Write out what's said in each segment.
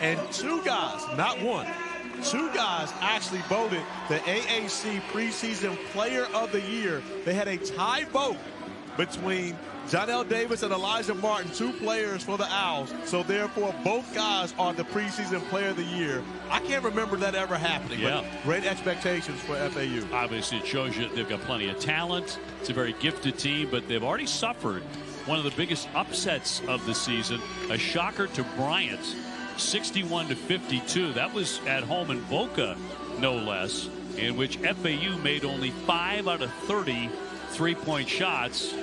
And two guys, not one, two guys actually voted the AAC preseason player of the year. They had a tie vote between Johnell Davis and Elijah Martin, two players for the Owls. So therefore, both guys are the preseason player of the year. I can't remember that ever happening. Yeah. But great expectations for FAU. Obviously, it shows you they've got plenty of talent. It's a very gifted team, but they've already suffered one of the biggest upsets of the season. A shocker to Bryant, 61-52. That was at home in Boca, no less, in which FAU made only 5 out of 30 3-point shots.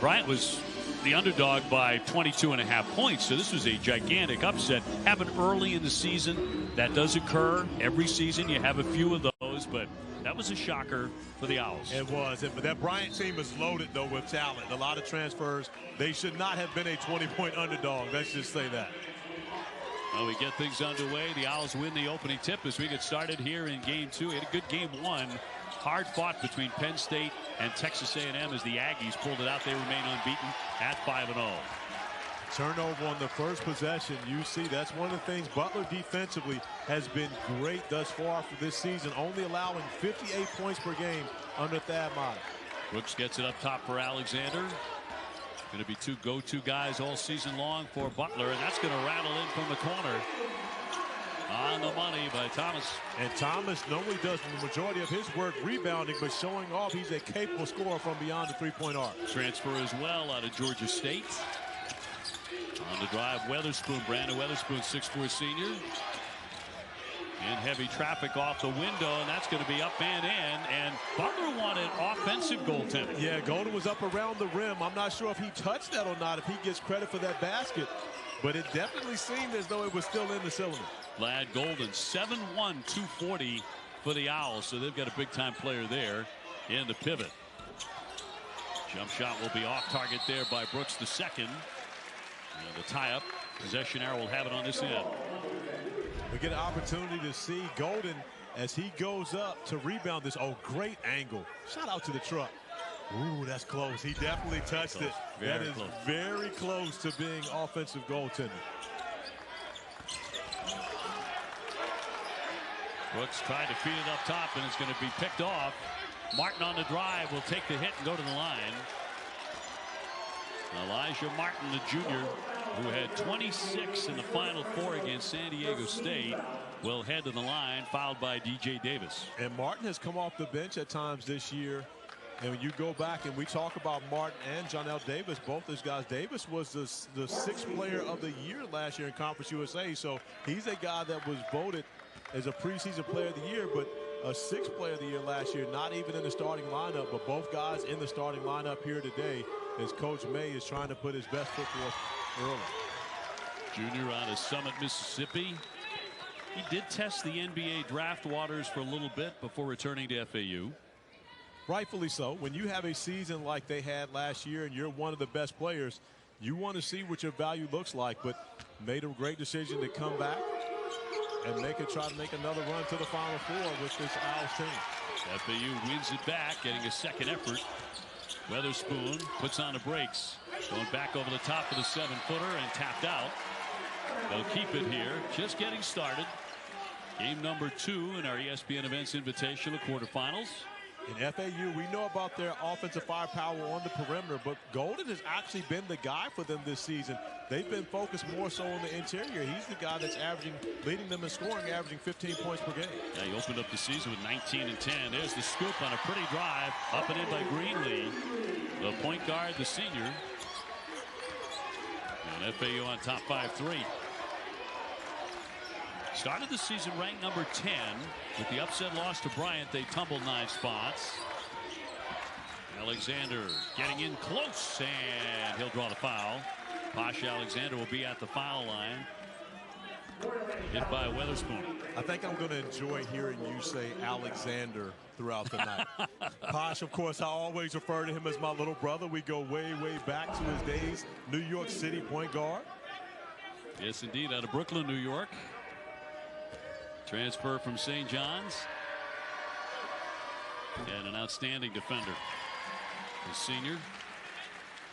Bryant was the underdog by 22.5 points, so this was a gigantic upset. Happened early in the season. That does occur every season. You have a few of those, but that was a shocker for the Owls. It was. But that Bryant team is loaded, though, with talent. A lot of transfers. They should not have been a 20-point underdog. Let's just say that. Well, we get things underway. The Owls win the opening tip as we get started here in Game 2. We had a good Game 1. Hard fought between Penn State and Texas A&M as the Aggies pulled it out. They remain unbeaten at 5-0. Turnover on the first possession. You see, that's one of the things. Butler defensively has been great thus far for this season, only allowing 58 points per game under Thad Matta. Brooks gets it up top for Alexander. Going to be two go-to guys all season long for Butler, and that's going to rattle in from the corner. On the money by Thomas. And Thomas normally does the majority of his work rebounding, but showing off he's a capable scorer from beyond the three-point arc. Transfer as well out of Georgia State. On the drive, Weatherspoon, Brandon Weatherspoon, 6'4" senior. In heavy traffic off the window, and that's going to be up and in. And Butler wanted offensive goaltending. Yeah, Golden was up around the rim. I'm not sure if he touched that or not, if he gets credit for that basket. But it definitely seemed as though it was still in the cylinder. Lad Golden, 7'1", 240 for the Owls. So they've got a big-time player there in the pivot. Jump shot will be off target there by Brooks the second. And the tie-up. Possession arrow will have it on this end. We get an opportunity to see Golden as he goes up to rebound this. Oh, great angle. Shout out to the truck. Ooh, that's close. He definitely touched it. That is very close to being offensive goaltender. Brooks tried to feed it up top, and it's going to be picked off. Martin on the drive will take the hit and go to the line. Elijah Martin, the junior, who had 26 in the Final Four against San Diego State, will head to the line, fouled by DJ Davis. And Martin has come off the bench at times this year. And when you go back and we talk about Martin and Johnell Davis, both those guys, Davis was the sixth player of the year last year in Conference USA. So he's a guy that was voted as a preseason player of the year, but a sixth player of the year last year, not even in the starting lineup, but both guys in the starting lineup here today as Coach May is trying to put his best foot forth early. Junior out of Summit, Mississippi. He did test the NBA draft waters for a little bit before returning to FAU. Rightfully so. When you have a season like they had last year and you're one of the best players, you want to see what your value looks like, but made a great decision to come back and try to make another run to the Final Four with this Owls team. FAU wins it back, getting a second effort. Weatherspoon puts on the brakes. Going back over the top of the 7-footer and tapped out. They'll keep it here. Just getting started. Game number 2 in our ESPN Events Invitational quarterfinals. In FAU, we know about their offensive firepower on the perimeter, but Golden has actually been the guy for them this season. They've been focused more so on the interior. He's the guy that's leading them in scoring, averaging 15 points per game. Yeah, he opened up the season with 19 and 10. There's the scoop on a pretty drive. Up and in by Greenlee. The point guard, the senior. And FAU on top 5-3. Started the season ranked number 10. With the upset loss to Bryant, they tumbled 9 spots. Alexander getting in close, and he'll draw the foul. Posh Alexander will be at the foul line. Hit by Weatherspoon. I think I'm going to enjoy hearing you say Alexander throughout the night. Posh, of course, I always refer to him as my little brother. We go way, way back to his days. New York City point guard. Yes, indeed, out of Brooklyn, New York. Transfer from St. John's. And an outstanding defender. The senior.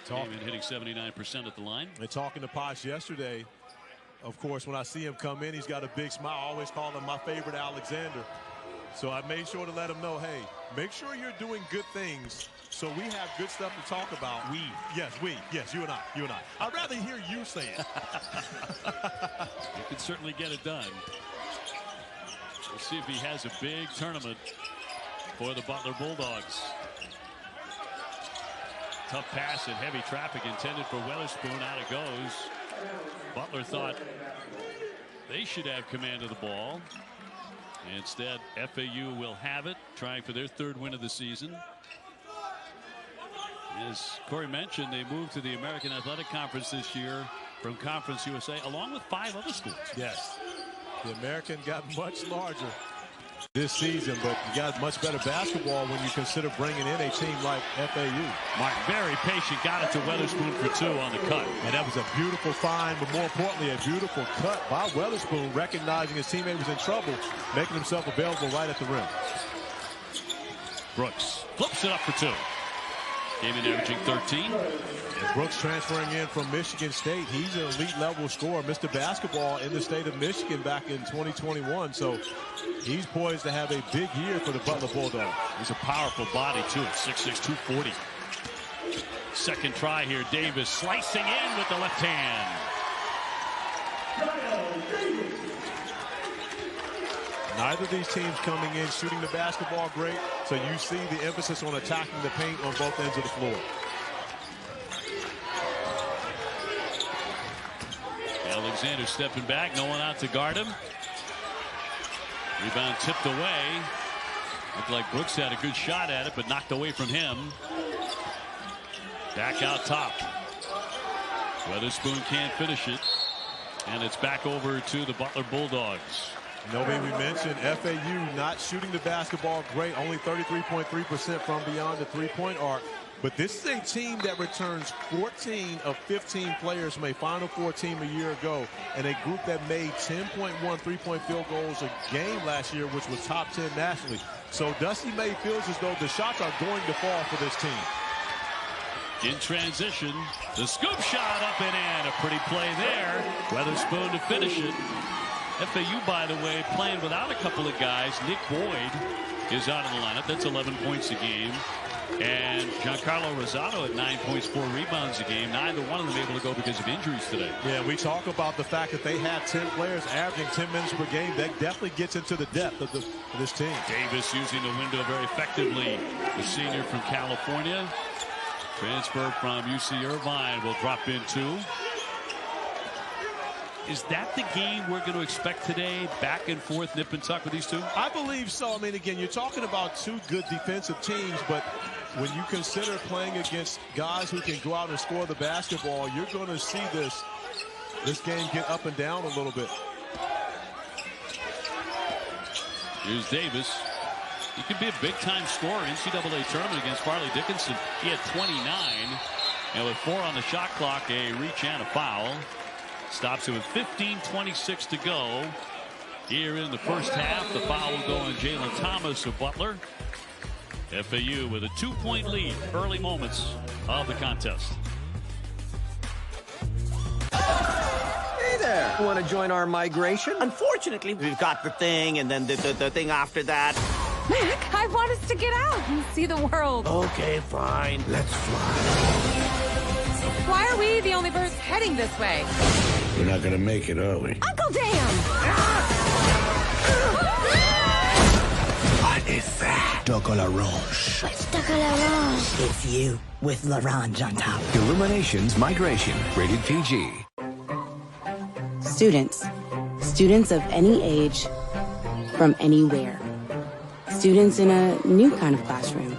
Came in hitting 79% at the line. And talking to Posh yesterday, of course, when I see him come in, he's got a big smile. I always call him my favorite Alexander. So I made sure to let him know, hey, make sure you're doing good things so we have good stuff to talk about. Yes, you and I. I'd rather hear you say it. You can certainly get it done. We'll see if he has a big tournament for the Butler Bulldogs. Tough pass and heavy traffic intended for Weatherspoon. Out it goes. Butler thought they should have command of the ball. Instead, FAU will have it, trying for their third win of the season. As Corey mentioned, they moved to the American Athletic Conference this year from Conference USA, along with 5 other schools. Yes, the American got much larger this season, but you got much better basketball when you consider bringing in a team like FAU. Martin, very patient, got it to Weatherspoon for 2 on the cut. And that was a beautiful find, but more importantly, a beautiful cut by Weatherspoon, recognizing his teammate was in trouble, making himself available right at the rim. Brooks flips it up for 2. Came in averaging 13. And Brooks transferring in from Michigan State. He's an elite level scorer. Mr. Basketball in the state of Michigan back in 2021. So he's poised to have a big year for the Butler Bulldogs. He's a powerful body too at 6'6", 240. Second try here. Davis slicing in with the left hand. Neither of these teams coming in shooting the basketball great, so you see the emphasis on attacking the paint on both ends of the floor. Alexander stepping back, no one out to guard him. Rebound tipped away. Looked like Brooks had a good shot at it, but knocked away from him. Back out top. Weatherspoon can't finish it. And it's back over to the Butler Bulldogs. Nobody we mentioned, FAU not shooting the basketball great, only 33.3% from beyond the three-point arc. But this is a team that returns 14 of 15 players from a Final Four team a year ago, and a group that made 10.1 three-point field goals a game last year, which was top 10 nationally. So Dusty May feels as though the shots are going to fall for this team. In transition, the scoop shot up and in. A pretty play there. Weatherspoon to finish it. FAU, by the way, playing without a couple of guys. Nick Boyd is out of the lineup. That's 11 points a game. And Giancarlo Rosado at 9 points, 4 rebounds a game. Neither one of them able to go because of injuries today. Yeah, we talk about the fact that they have 10 players averaging 10 minutes per game. That definitely gets into the depth of this team. Davis using the window very effectively. The senior from California. Transfer from UC Irvine will drop in 2. Is that the game we're going to expect today? Back and forth, nip and tuck with these two? I believe so. I mean, again, you're talking about 2 good defensive teams, but when you consider playing against guys who can go out and score the basketball, you're going to see this game get up and down a little bit. Here's Davis. He could be a big-time scorer. NCAA tournament against Farley Dickinson. He had 29. And with 4 on the shot clock, a reach and a foul. Stops it with 15:26 to go here in the first half. The foul will go on Jalen Thomas of Butler. FAU with a 2-point lead. Early moments of the contest. Hey there. Want to join our migration? Unfortunately, we've got the thing and then the thing after that. Mac, I want us to get out and see the world. Okay, fine. Let's fly. Why are we the only birds heading this way? We're not gonna make it, are we? Uncle Dan! What is that? Chocolat Orange. What's chocolat orange? It's you with l'orange on top. Illuminations Migration. Rated PG. Students. Students of any age, from anywhere. Students in a new kind of classroom.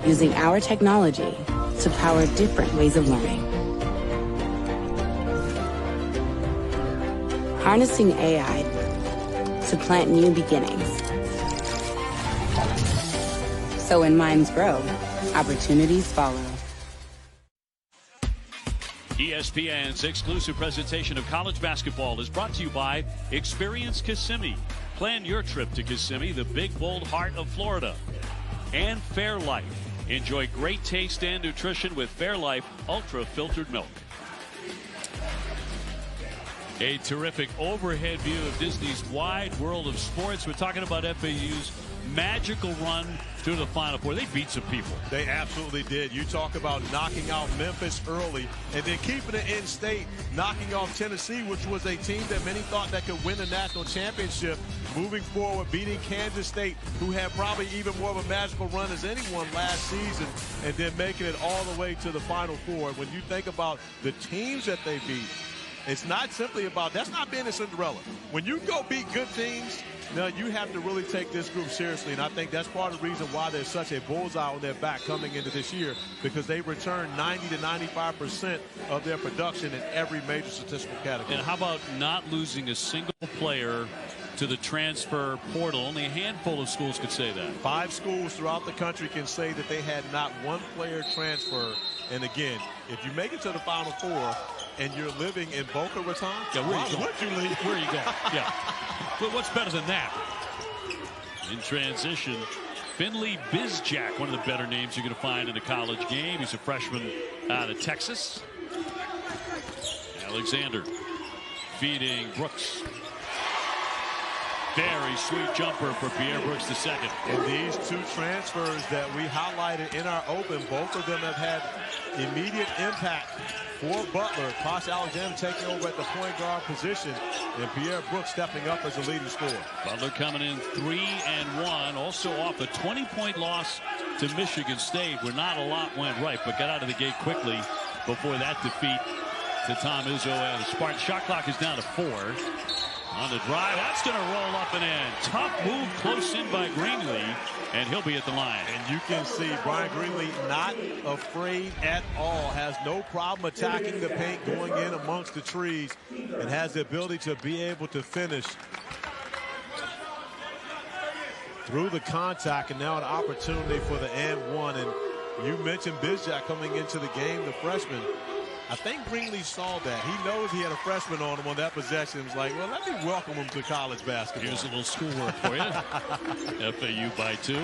Using our technology to power different ways of learning. Harnessing AI to plant new beginnings. So when minds grow, opportunities follow. ESPN's exclusive presentation of college basketball is brought to you by Experience Kissimmee. Plan your trip to Kissimmee, the big, bold heart of Florida. And Fairlife. Enjoy great taste and nutrition with Fairlife Ultra Filtered Milk. A terrific overhead view of Disney's wide world of sports. We're talking about FAU's magical run to the Final Four. They beat some people. They absolutely did. You talk about knocking out Memphis early and then keeping it in state, knocking off Tennessee, which was a team that many thought that could win the national championship. Moving forward, beating Kansas State, who had probably even more of a magical run as anyone last season, and then making it all the way to the Final Four. When you think about the teams that they beat, it's not simply about, that's not being a Cinderella. When you go beat good teams, now you have to really take this group seriously, and I think that's part of the reason why there's such a bullseye on their back coming into this year, because they return 90 to 95% of their production in every major statistical category. And how about not losing a single player to the transfer portal? Only a handful of schools could say that. 5 schools throughout the country can say that they had not one player transfer. And again, if you make it to the Final Four and you're living in Boca Raton, yeah, where are you going? Would you leave? Where are you going? Yeah. But what's better than that? In transition, Finley Bizjack, one of the better names you're going to find in a college game. He's a freshman out of Texas. Alexander feeding Brooks. Very sweet jumper for Pierre Brooks II. And these 2 transfers that we highlighted in our open, both of them have had immediate impact for Butler. Posh Alexander taking over at the point guard position, and Pierre Brooks stepping up as a leading scorer. Butler coming in 3-1, also off a 20-point loss to Michigan State, where not a lot went right, but got out of the gate quickly before that defeat to Tom Izzo and the Spartans. Shot clock is down to 4. On the drive, that's going to roll up and in. Tough move close in by Greenlee, and he'll be at the line. And you can see Brian Greenlee not afraid at all. Has no problem attacking the paint, going in amongst the trees, and has the ability to be able to finish through the contact, and now an opportunity for the and one. And you mentioned Bizjack coming into the game, the freshman. I think Greenlee saw that. He knows he had a freshman on him on that possession. He's like, well, let me welcome him to college basketball. Here's a little schoolwork for you. FAU by 2.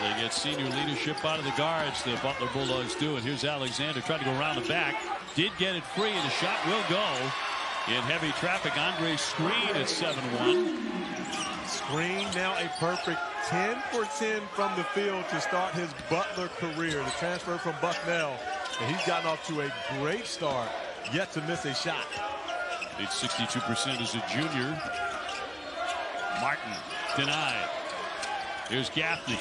They get senior leadership out of the guards, the Butler Bulldogs do. And here's Alexander trying to go around the back. Did get it free, and the shot will go. In heavy traffic, Andre Screen at 7-1. Screen now a perfect 10 for 10 from the field to start his Butler career. The transfer from Bucknell, and he's gotten off to a great start, yet to miss a shot. Made 62% as a junior. Martin denied. Here's Gaffney.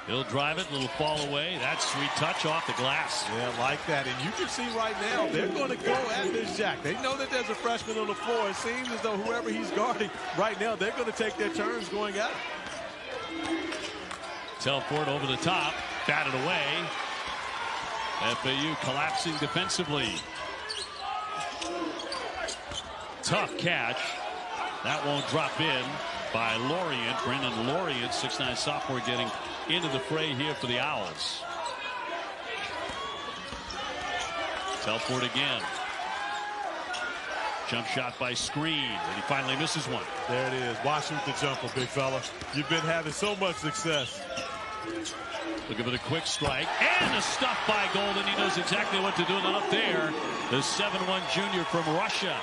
He'll drive it, little fall away. That sweet touch off the glass. Yeah, like that. And you can see right now, they're going to go at this Jack. They know that there's a freshman on the floor. It seems as though whoever he's guarding right now, they're going to take their turns going at it. Telford over the top, batted away. FAU collapsing defensively. Tough catch. That won't drop in by Lorient. Brendan Lorient, 6'9" sophomore, getting into the fray here for the Owls. Telford again. Jump shot by Screen, and he finally misses one. There it is. Why shoot the jumper, big fella? You've been having so much success. Looking for the quick strike, and the stuff by Golden. He knows exactly what to do. And up there, the 7'1" junior from Russia.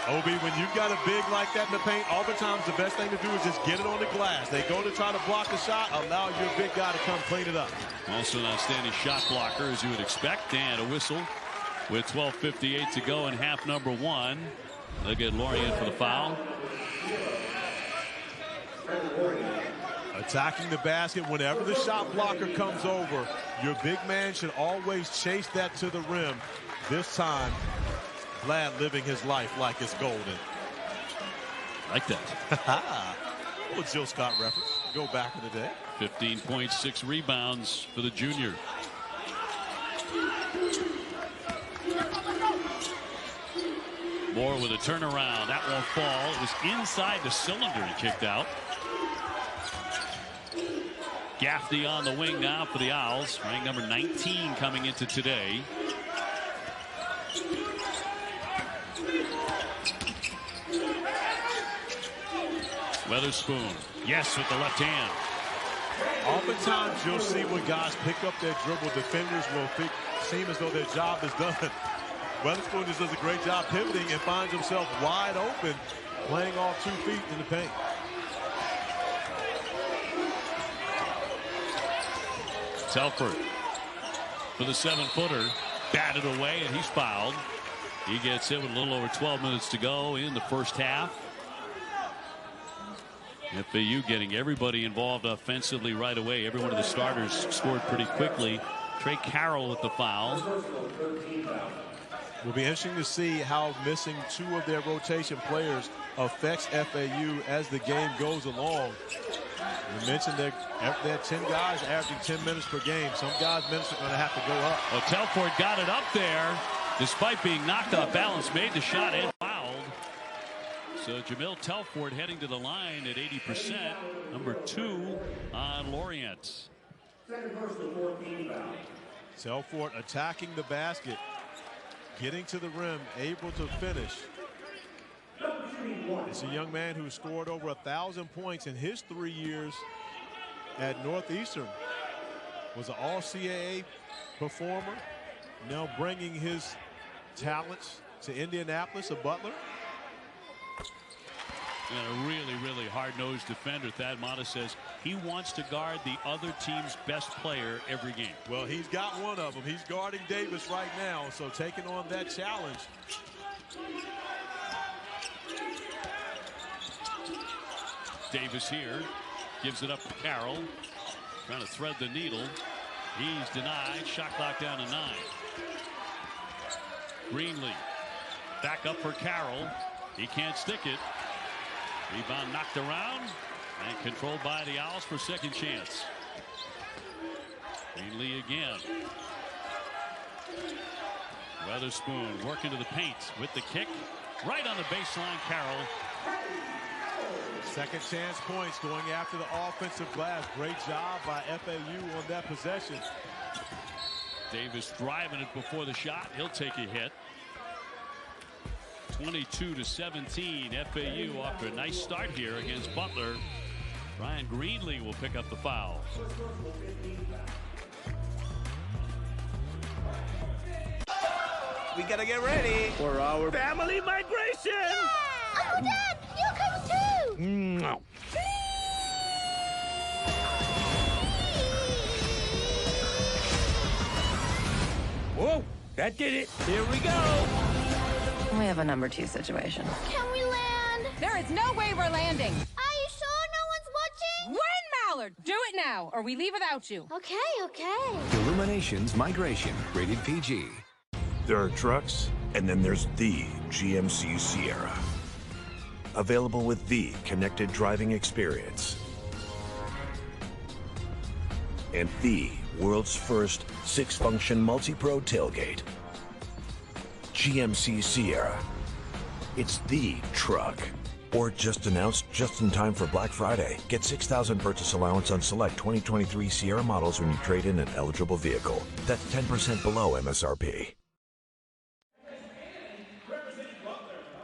Obi, when you've got a big like that in the paint, oftentimes the best thing to do is just get it on the glass. They go to try to block the shot, allow your big guy to come clean it up. Also an outstanding shot blocker, as you would expect. And a whistle with 12:58 to go in half number 1. They'll get Lorient for the foul. Attacking the basket whenever the shot blocker comes over, your big man should always chase that to the rim. This time, Vlad living his life like it's golden. Like that. Well, Jill Scott reference. Go back in the day. 15.6 rebounds for the junior. Moore with a turnaround. That won't fall. It was inside the cylinder. He kicked out. Gaffney on the wing now for the Owls. Ranked number 19 coming into today. Weatherspoon. Yes, with the left hand. Oftentimes you'll see when guys pick up their dribble, defenders will seem as though their job is done. Weatherspoon just does a great job pivoting and finds himself wide open, playing off 2 feet in the paint. Telford for the 7-footer, batted away, and he's fouled. He gets hit with a little over 12 minutes to go in the first half. FAU getting everybody involved offensively right away. Every one of the starters scored pretty quickly. Trey Carroll with the foul. Will be interesting to see how missing 2 of their rotation players affects FAU as the game goes along. You mentioned that they had 10 guys averaging 10 minutes per game. Some guys' minutes are going to have to go up. Well, Telford got it up there despite being knocked off balance, made the shot and fouled. So Jamil Telford heading to the line at 80%, number 2 on Lorient. Telford attacking the basket, getting to the rim, able to finish. It's a young man who scored over 1,000 points in his 3 years at Northeastern. Was an all-CAA performer. Now bringing his talents to Indianapolis, a Butler. And a really, really hard-nosed defender. Thad Matta says he wants to guard the other team's best player every game. Well, he's got one of them. He's guarding Davis right now, so taking on that challenge. Davis here gives it up to Carroll, trying to thread the needle. He's denied. Shot clock down to 9. Greenlee back up for Carroll. He can't stick it. Rebound knocked around and controlled by the Owls for second chance. Greenlee again. Weatherspoon working to the paint with the kick. Right on the baseline, Carroll. Second chance points going after the offensive glass. Great job by FAU on that possession. Davis driving it before the shot. He'll take a hit. 22-17. FAU off to a nice start here against Butler. Ryan Greenlee will pick up the foul. We gotta get ready for our family migration. Oh, Dad, you come too. No. Whoa, that did it. Here we go. We have a number 2 situation. Can we land? There is no way we're landing. Are you sure no one's watching? Win, Mallard! Do it now, or we leave without you. Okay. Illuminations Migration. Rated PG. There are trucks, and then there's the GMC Sierra. Available with the connected driving experience. And the world's first 6-function multi-pro tailgate. GMC Sierra. It's the truck. Or just announced just in time for Black Friday. Get $6,000 purchase allowance on select 2023 Sierra models when you trade in an eligible vehicle. That's 10% below MSRP.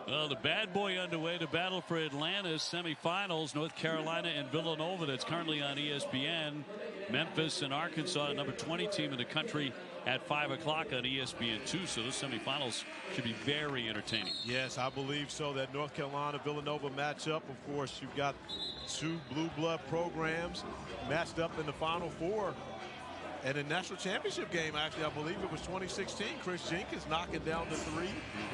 Well, the bad boy underway to battle for Atlanta's semifinals. North Carolina and Villanova. That's currently on ESPN. Memphis and Arkansas, number 20 team in the country, at 5 o'clock on ESPN2. So those semifinals should be very entertaining. Yes, I believe so. That North Carolina Villanova matchup. Of course, you've got 2 blue blood programs matched up in the Final Four. And the national championship game, actually, I believe it was 2016. Chris Jenkins knocking down the 3.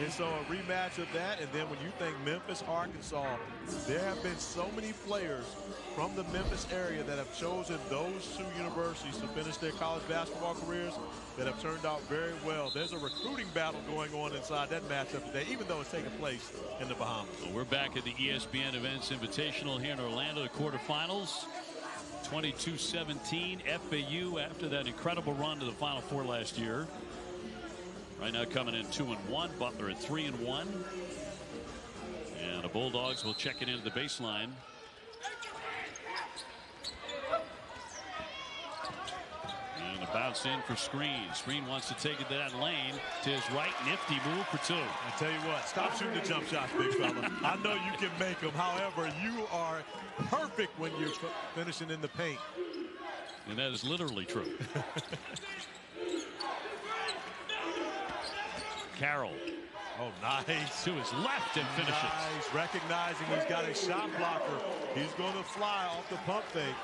And so a rematch of that. And then when you think Memphis, Arkansas, there have been so many players from the Memphis area that have chosen those 2 universities to finish their college basketball careers that have turned out very well. There's a recruiting battle going on inside that matchup today, even though it's taking place in the Bahamas. Well, we're back at the ESPN Events Invitational here in Orlando, the quarterfinals. 22-17 FAU after that incredible run to the Final Four last year. Right now coming in 2-1. Butler at 3-1. And the Bulldogs will check it into the baseline. And a bounce in for Screen. Screen wants to take it to that lane to his right. Nifty move for 2. I tell you what, stop shooting the jump shots, big fella. I know you can make them. However, you are perfect when you're finishing in the paint. And that is literally true. Carroll. Oh, nice. To his left and finishes. Nice. Recognizing he's got a shot blocker. He's going to fly off the pump fake.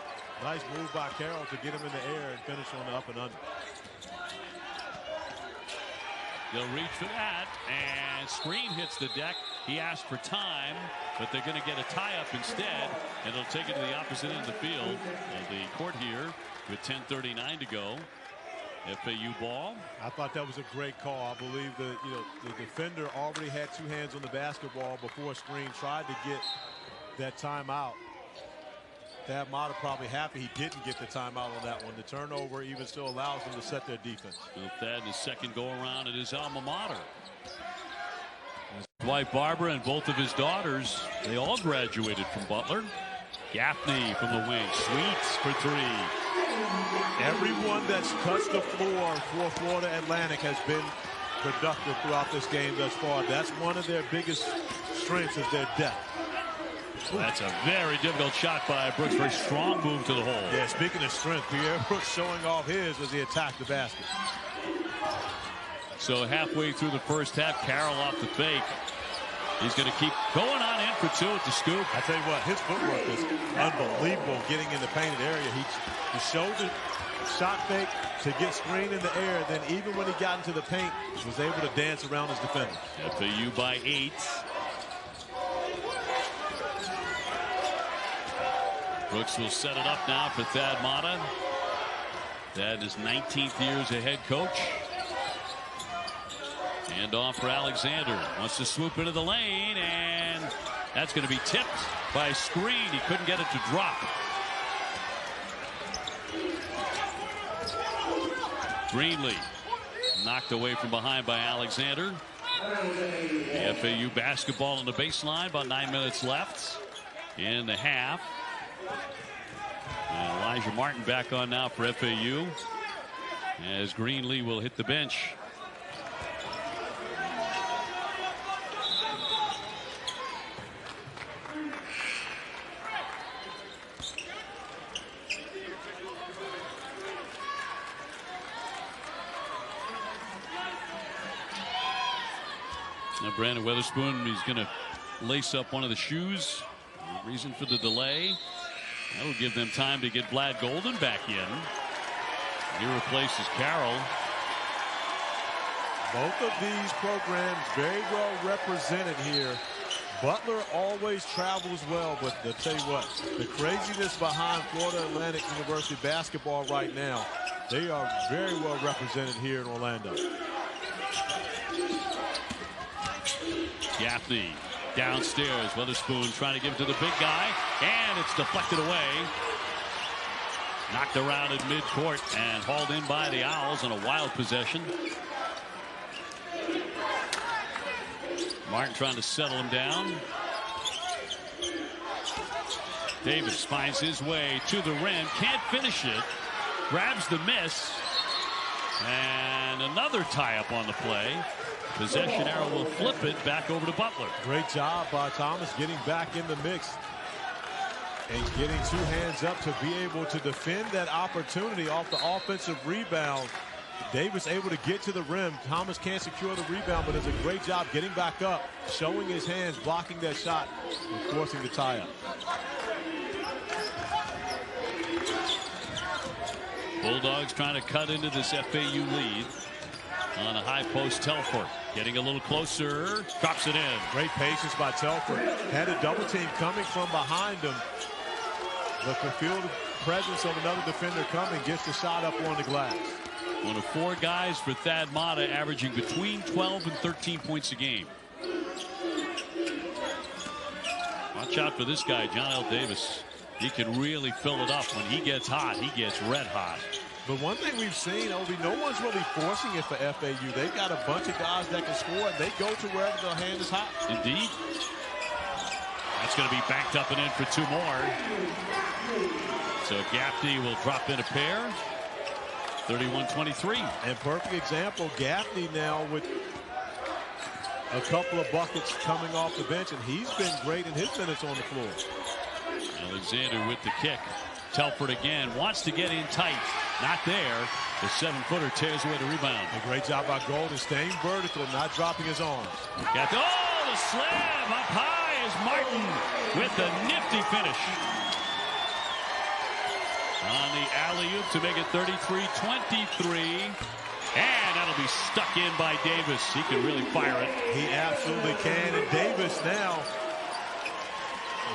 Nice move by Carroll to get him in the air and finish on the up and under. They'll reach for that, and screen hits the deck. He asked for time, but they're going to get a tie-up instead, and they'll take it to the opposite end of the field. And the court here with 10:39 to go. FAU ball. I thought that was a great call. I believe the defender already had two hands on the basketball before screen tried to get that timeout. Thad Matta probably happy he didn't get the timeout on that one. The turnover even still allows them to set their defense. Well, Thad in his second go around at his alma mater. His wife Barbara and both of his daughters, they all graduated from Butler. Gaffney from the wing, Sweets for three. Everyone that's touched the floor for Florida Atlantic has been productive throughout this game thus far. That's one of their biggest strengths is their depth. That's a very difficult shot by Brooks. Very strong move to the hole. Yeah, speaking of strength, Pierre Brooks showing off his as he attacked the basket. So halfway through the first half, Carroll off the fake. He's going to keep going on in for two at the scoop. I tell you what, his footwork was unbelievable getting in the painted area. He showed the shot fake to get screened in the air. Then even when he got into the paint, he was able to dance around his defenders. FAU by 8. Brooks will set it up now for Thad Matta. Thad is 19th year as a head coach. And off for Alexander. Wants to swoop into the lane, and that's going to be tipped by a screen. He couldn't get it to drop. Greenlee knocked away from behind by Alexander. The FAU basketball on the baseline. About 9 minutes left in the half. And Elijah Martin back on now for FAU as Greenlee will hit the bench. Now Brandon Weatherspoon, he's going to lace up one of the shoes. The reason for the delay. That will give them time to get Vlad Golden back in. He replaces Carroll. Both of these programs very well represented here. Butler always travels well, but I'll tell you what, the craziness behind Florida Atlantic University basketball right now, they are very well represented here in Orlando. Gaffney downstairs. Weatherspoon trying to give it to the big guy, and it's deflected away. Knocked around at midcourt and hauled in by the Owls on a wild possession. Martin trying to settle him down. Davis finds his way to the rim, can't finish it, grabs the miss, and another tie-up on the play. Possession arrow will flip it back over to Butler. Great job by Thomas getting back in the mix and getting two hands up to be able to defend that opportunity off the offensive rebound. Davis able to get to the rim. Thomas can't secure the rebound, but does a great job getting back up, showing his hands, blocking that shot, and forcing the tie-up. Bulldogs trying to cut into this FAU lead. On a high post, Telford getting a little closer, drops it in. Great patience by Telford. Had a double team coming from behind him, but the field presence of another defender coming gets the shot up on the glass. One of 4 guys for Thad Matta, averaging between 12 and 13 points a game. Watch out for this guy, John L. Davis. He can really fill it up. When he gets hot, he gets red hot. But one thing we've seen, Obi, no one's really forcing it for FAU. They've got a bunch of guys that can score, and they go to wherever their hand is hot. Indeed. That's going to be backed up and in for 2 more. So Gaffney will drop in a pair. 31-23. And perfect example, Gaffney now with a couple of buckets coming off the bench, and he's been great in his minutes on the floor. Alexander with the kick. Telford again wants to get in tight. Not there. The 7-footer tears away the rebound. A great job by Golden, staying vertical, not dropping his arms. Got the slam up high is Martin with the nifty finish. On the alley-oop to make it 33-23. And that'll be stuck in by Davis. He can really fire it. He absolutely can. And Davis now,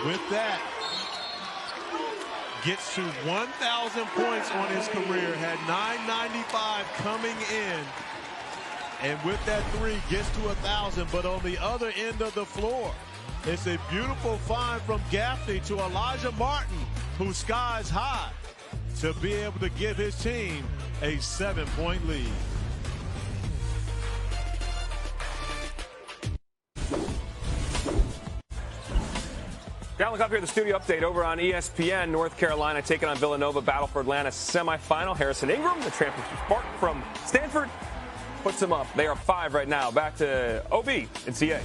with that, gets to 1,000 points on his career. Had 995 coming in. And with that 3, gets to 1,000. But on the other end of the floor, it's a beautiful find from Gaffney to Elijah Martin, who skies high to be able to give his team a 7-point lead. Jalen, up here at the studio update over on ESPN. North Carolina taking on Villanova, battle for Atlanta semifinal. Harrison Ingram, the transfer spark from Stanford, puts them up. They are 5 right now. Back to OB and CA.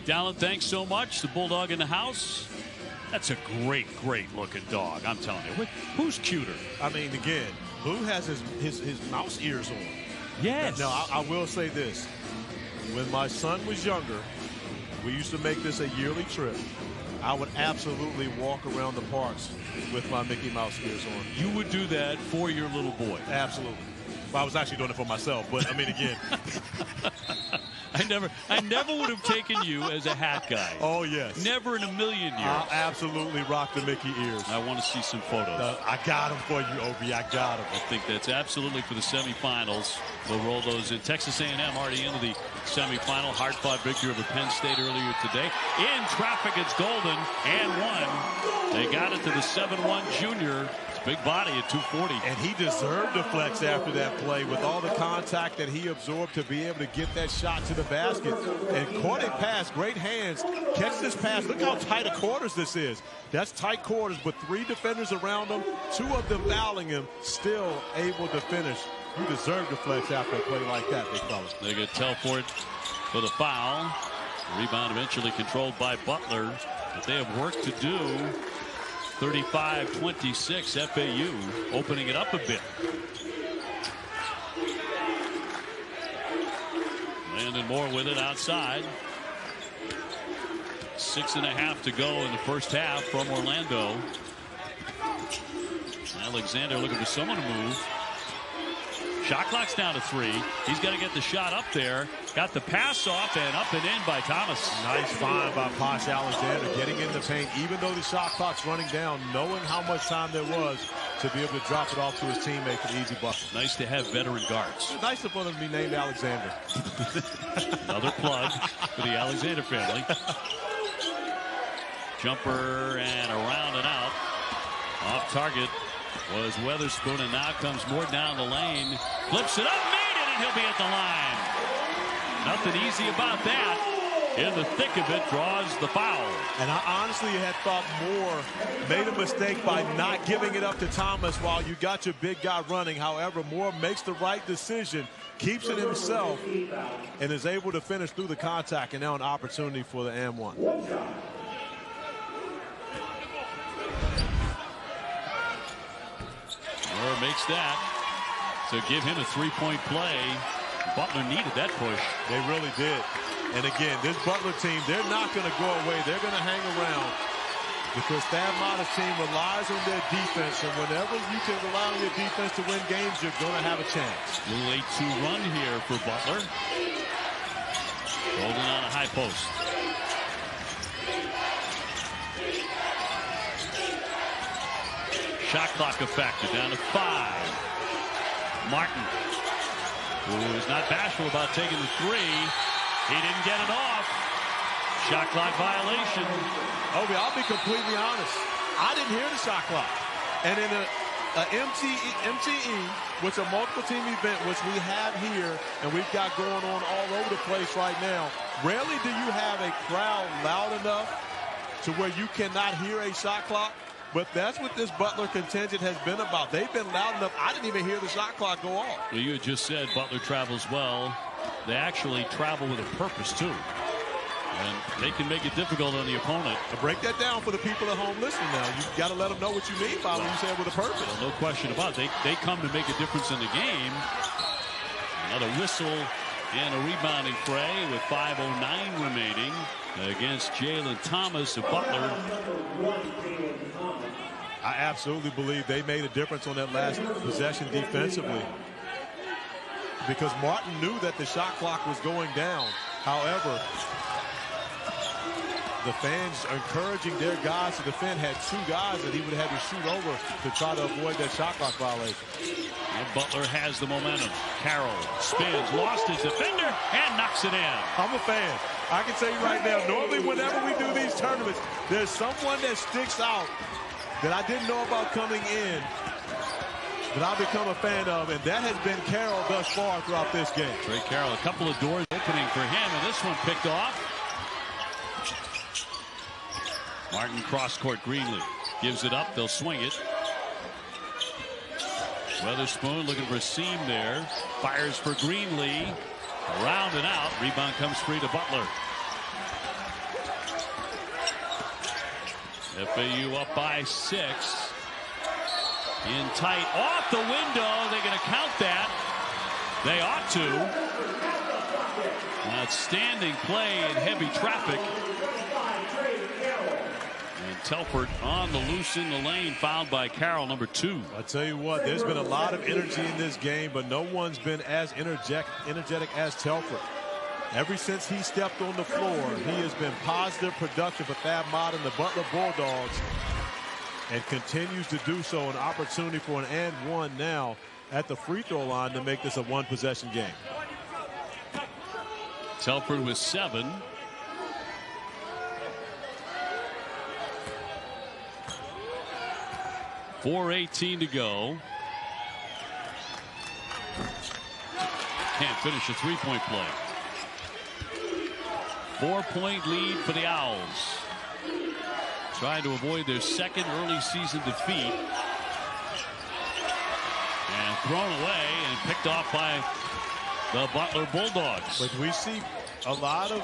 Jalen, thanks so much. The Bulldog in the house. That's a great looking dog. I'm telling you. Who's cuter? I mean, again, Blue has his mouse ears on. Yes. Now, I will say this. When my son was younger, we used to make this a yearly trip. I would absolutely walk around the parks with my Mickey Mouse ears on. You would do that for your little boy? Absolutely. Well, I was actually doing it for myself, but I mean, again. I never would have taken you as a hat guy. Oh, yes. Never in a million years. I'll absolutely rock the Mickey ears. I want to see some photos. I got them for you, Obi. I got them. I think that's absolutely for the semifinals. We'll roll those in. Texas A&M already into the semifinal. Hard-fought victory over Penn State earlier today. In traffic, it's Golden and 1. They got it to the 7-1 junior. Big body at 240. And he deserved to flex after that play with all the contact that he absorbed to be able to get that shot to the basket. And caught a pass, great hands, catch this pass. Look how tight a quarters this is. That's tight quarters, but 3 defenders around him, 2 of them fouling him, still able to finish. You deserve to flex after a play like that, big fella. They get Telford for the foul. Rebound eventually controlled by Butler, but they have work to do. 35-26 FAU, opening it up a bit. Landon Moore with it outside. 6.5 to go in the first half from Orlando. Alexander looking for someone to move. Shot clock's down to 3. He's got to get the shot up there. Got the pass off and up and in by Thomas. Nice find by Posh Alexander, getting in the paint, even though the shot clock's running down, knowing how much time there was to be able to drop it off to his teammate for the easy bucket. Nice to have veteran guards. Nice for them to be named Alexander. Another plug for the Alexander family. Jumper and around and out. Off target was Weatherspoon, and now comes Moore down the lane. Flips it up, made it, and he'll be at the line. Nothing easy about that. In the thick of it, draws the foul. And I honestly had thought Moore made a mistake by not giving it up to Thomas while you got your big guy running. However, Moore makes the right decision, keeps it himself, and is able to finish through the contact, and now an opportunity for the and-1. Moore makes that to give him a 3-point play. Butler needed that push. They really did. And again, this Butler team, they're not going to go away. They're going to hang around because Thad Matta's team relies on their defense. And whenever you can rely on your defense to win games, you're going to have a chance. Little 8-2 run here for Butler. Golden on a high post. Shot clock effect, down to 5. Martin, who is not bashful about taking the 3. He didn't get it off. Shot clock violation. Obi, I'll be completely honest. I didn't hear the shot clock. And in a MTE, which a multiple team event, which we have here, and we've got going on all over the place right now, rarely do you have a crowd loud enough to where you cannot hear a shot clock. But that's what this Butler contingent has been about. They've been loud enough. I didn't even hear the shot clock go off. Well, you had just said Butler travels well. They actually travel with a purpose, too. And they can make it difficult on the opponent. To break that down for the people at home listening now. You got to let them know what you mean by when you say it with a purpose. Well, no question about it. They come to make a difference in the game. Another whistle and a rebounding fray with 5:09 remaining against Jalen Thomas of Butler. I absolutely believe they made a difference on that last possession defensively, because Martin knew that the shot clock was going down. However, the fans encouraging their guys to defend, had two guys that he would have had to shoot over to try to avoid that shot clock violation. And Butler has the momentum. Carroll spins, lost his defender, and knocks it in. I'm a fan. I can tell you right now, normally whenever we do these tournaments, there's someone that sticks out that I didn't know about coming in that I've become a fan of, and that has been Carroll thus far throughout this game. Trey Carroll, a couple of doors opening for him, and this one picked off. Martin cross-court Greenlee. Gives it up. They'll swing it. Weatherspoon looking for a seam there. Fires for Greenlee. Around and out. Rebound comes free to Butler. FAU up by 6. In tight. Off the window. They're going to count that. They ought to. Outstanding play in heavy traffic. And Telford on the loose in the lane, fouled by Carroll, number 2. I tell you what, there's been a lot of energy in this game, but no one's been as energetic as Telford. Ever since he stepped on the floor, he has been positive production for Thad Mott and the Butler Bulldogs, and continues to do so. An opportunity for an and one now at the free throw line to make this a one-possession game. Telford with 7. .418 to go. Can't finish a three-point play. 4-point lead for the Owls. Trying to avoid their second early season defeat. And thrown away and picked off by the Butler Bulldogs. But we see a lot of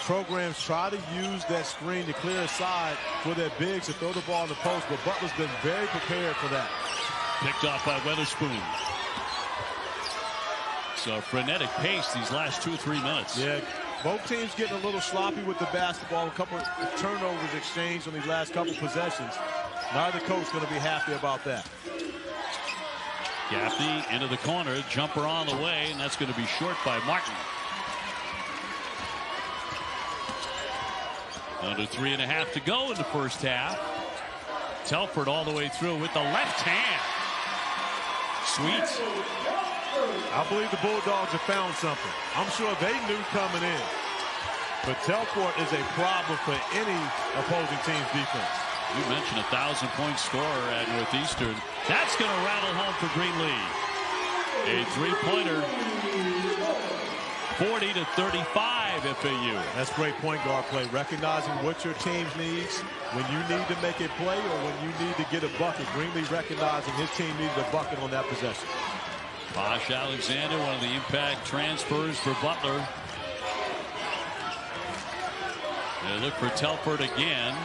programs try to use that screen to clear a side for their bigs to throw the ball in the post, but Butler's been very prepared for that. Picked off by Weatherspoon. So frenetic pace these last 2 or 3 minutes. Yeah, both teams getting a little sloppy with the basketball. A couple of turnovers exchanged on these last couple possessions. Neither coach going to be happy about that. Gaffney into the corner, jumper on the way, and that's going to be short by Martin. Under 3.5 to go in the first half. Telford all the way through with the left hand. Sweet. I believe the Bulldogs have found something. I'm sure they knew coming in. But Telford is a problem for any opposing team's defense. You mentioned a 1,000-point scorer at Northeastern. That's going to rattle home for Greenlee. A three-pointer. 40-35 FAU. That's great point guard play. Recognizing what your team needs when you need to make a play or when you need to get a bucket. Greenlee recognizing his team needed a bucket on that possession. Posh Alexander, one of the impact transfers for Butler. They look for Telford again.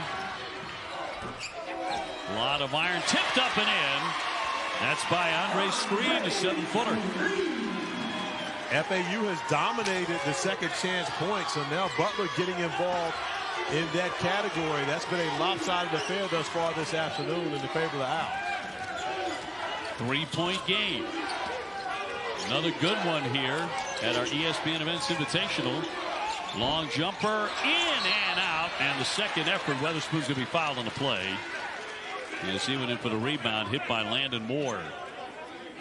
A lot of iron, tipped up and in. That's by Andre Screen, the 7-footer. FAU has dominated the second chance points, so now Butler getting involved in that category. That's been a lopsided affair thus far this afternoon in the favor of the Owls. 3-point game. Another good one here at our ESPN Events Invitational. Long jumper, in and out, and the second effort, Weatherspoon's going to be fouled on the play. Yes, he went in for the rebound, hit by Landon Moore.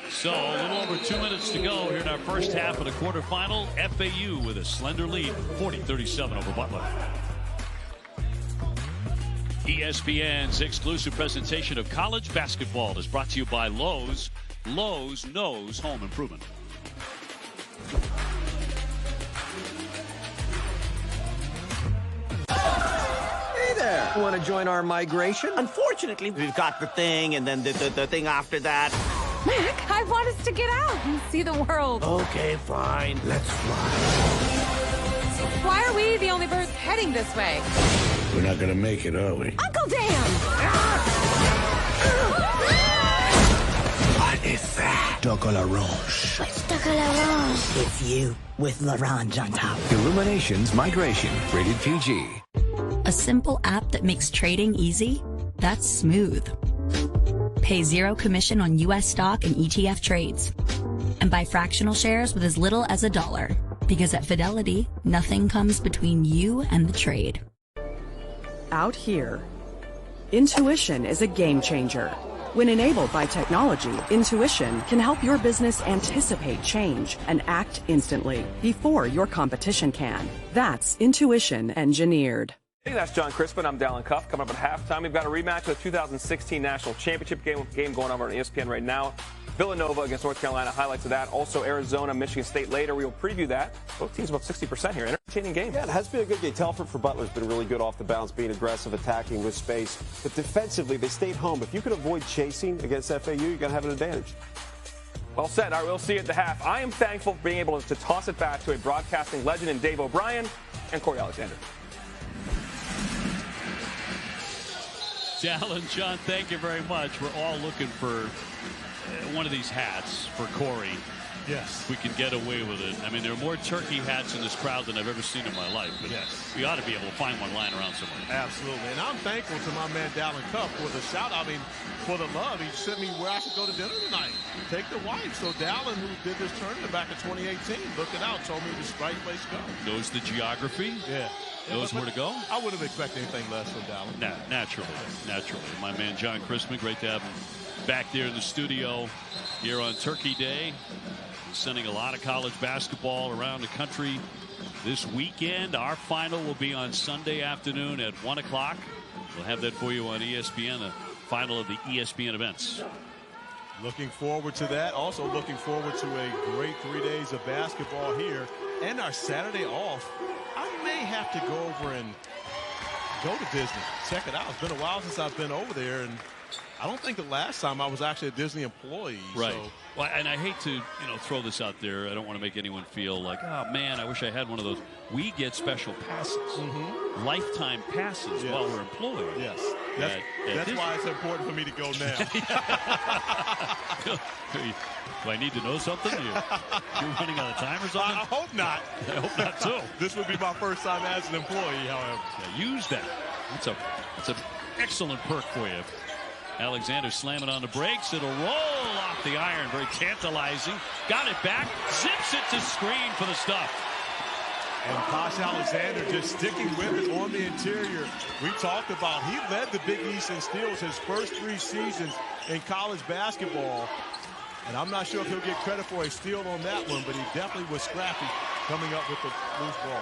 So a little over 2 minutes to go here in our first half of the quarterfinal. FAU with a slender lead, 40-37 over Butler. ESPN's exclusive presentation of college basketball is brought to you by Lowe's. Lowe's knows home improvement. Hey there. Want to join our migration? Unfortunately, we've got the thing and then the thing after that. Mac, I want us to get out and see the world. Okay, fine. Let's fly. Why are we the only birds heading this way? We're not gonna make it, are we? Uncle Dan! What is that? Chocolat-Rouge. What's chocolat-rouge? It's you with l'orange on top. Illuminations Migration. Rated PG. A simple app that makes trading easy? That's Smooth. Pay 0 commission on U.S. stock and ETF trades. And buy fractional shares with as little as $1. Because at Fidelity, nothing comes between you and the trade. Out here, intuition is a game changer. When enabled by technology, intuition can help your business anticipate change and act instantly before your competition can. That's intuition engineered. Hey, that's John Crispin. I'm Dallin Cuff. Coming up at halftime, we've got a rematch of the 2016 National Championship game going over on ESPN right now. Villanova against North Carolina, highlights of that. Also, Arizona, Michigan State later. We will preview that. Both teams above 60% here. Entertaining game. Yeah, it has been a good game. Telford for Butler has been really good off the bounce, being aggressive, attacking with space. But defensively, they stayed home. If you can avoid chasing against FAU, you're going to have an advantage. Well said. All right, we'll see you at the half. I am thankful for being able to toss it back to a broadcasting legend in Dave O'Brien and Corey Alexander. Jalen, John, thank you very much. We're all looking for one of these hats for Corey. Yes. We can get away with it. I mean, there are more turkey hats in this crowd than I've ever seen in my life. But yes. We ought to be able to find one lying around somewhere. Absolutely. And I'm thankful to my man, Dallin Cuff, for the shout out. I mean, for the love. He sent me where I should go to dinner tonight. Take the wife. So Dallin, who did this tournament back in 2018, looked it out, told me this right place to go. Knows the geography. Yeah. Knows where to go. I wouldn't have expected anything less from Dallin. Naturally. My man, John Chrisman, great to have him back there in the studio here on Turkey Day. He's sending a lot of college basketball around the country this weekend. Our final will be on Sunday afternoon at 1 o'clock. We'll have that for you on ESPN, the final of the ESPN events. Looking forward to that. Also looking forward to a great 3 days of basketball here and our Saturday off. I may have to go over and go to Disney. Check it out. It's been a while since I've been over there, and I don't think the last time I was actually a Disney employee. Right. So. Well, and I hate to, throw this out there. I don't want to make anyone feel like, oh man, I wish I had one of those. We get special passes, lifetime passes while we're employed. Yes. That's why it's important for me to go now. Do I need to know something? You're running out of time or something? I hope not. I hope not too. This would be my first time as an employee, however. Yeah, use that. It's an excellent perk for you. Alexander slamming on the brakes. It'll roll off the iron. Very tantalizing. Got it back. Zips it to screen for the stuff. And Posh Alexander just sticking with it on the interior. We talked about he led the Big East in steals his first 3 seasons in college basketball. And I'm not sure if he'll get credit for a steal on that one, but he definitely was scrappy coming up with the loose ball.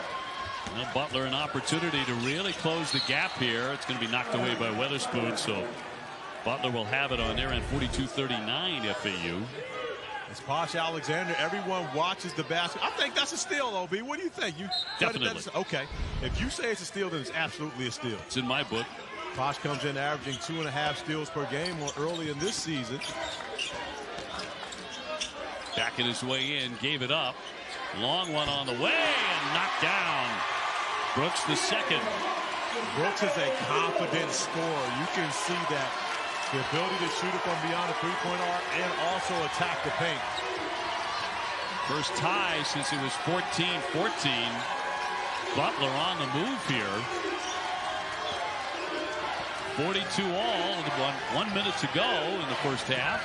Well, Butler an opportunity to really close the gap here. It's going to be knocked away by Weatherspoon, so Butler will have it on their end, 42-39 FAU. It's Posh Alexander. Everyone watches the basket. I think that's a steal, OB. What do you think? Definitely. Okay. If you say it's a steal, then it's absolutely a steal. It's in my book. Posh comes in averaging 2.5 steals per game early in this season. Backing his way in, gave it up. Long one on the way and knocked down. Brooks the second. Brooks is a confident scorer. You can see that. The ability to shoot it from beyond the three-point arc and also attack the paint. First tie since it was 14-14. Butler on the move here. 42 all with 1 minute to go in the first half.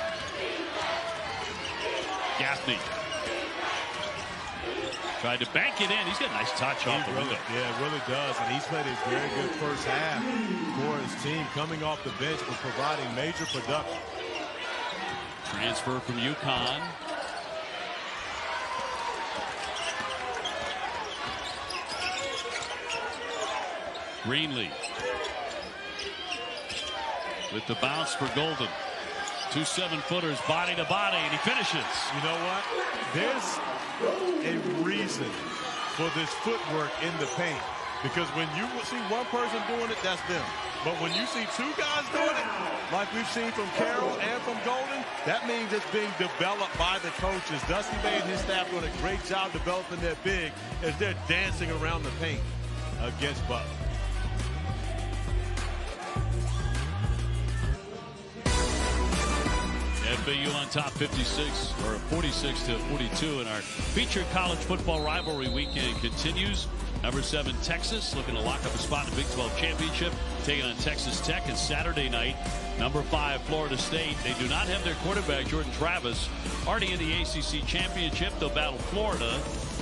Gaffney tried to bank it in. He's got a nice touch off the window. Yeah, it really does. And he's played a very good first half for his team, coming off the bench but providing major production. Transfer from UConn. Greenlee with the bounce for Golden. 2 7-footers, body to body, and he finishes. You know what? There's a reason for this footwork in the paint. Because when you see one person doing it, that's them. But when you see two guys doing it, like we've seen from Carroll and from Golden, that means it's being developed by the coaches. Dusty May and his staff doing a great job developing their big as they're dancing around the paint against Butler. FAU on top 56 or 46-42, and our featured college football rivalry weekend continues. Number 7 Texas looking to lock up a spot in the Big 12 championship, taking on Texas Tech. And Saturday night, number 5 Florida State. They do not have their quarterback Jordan Travis, already in the ACC championship. They'll battle Florida,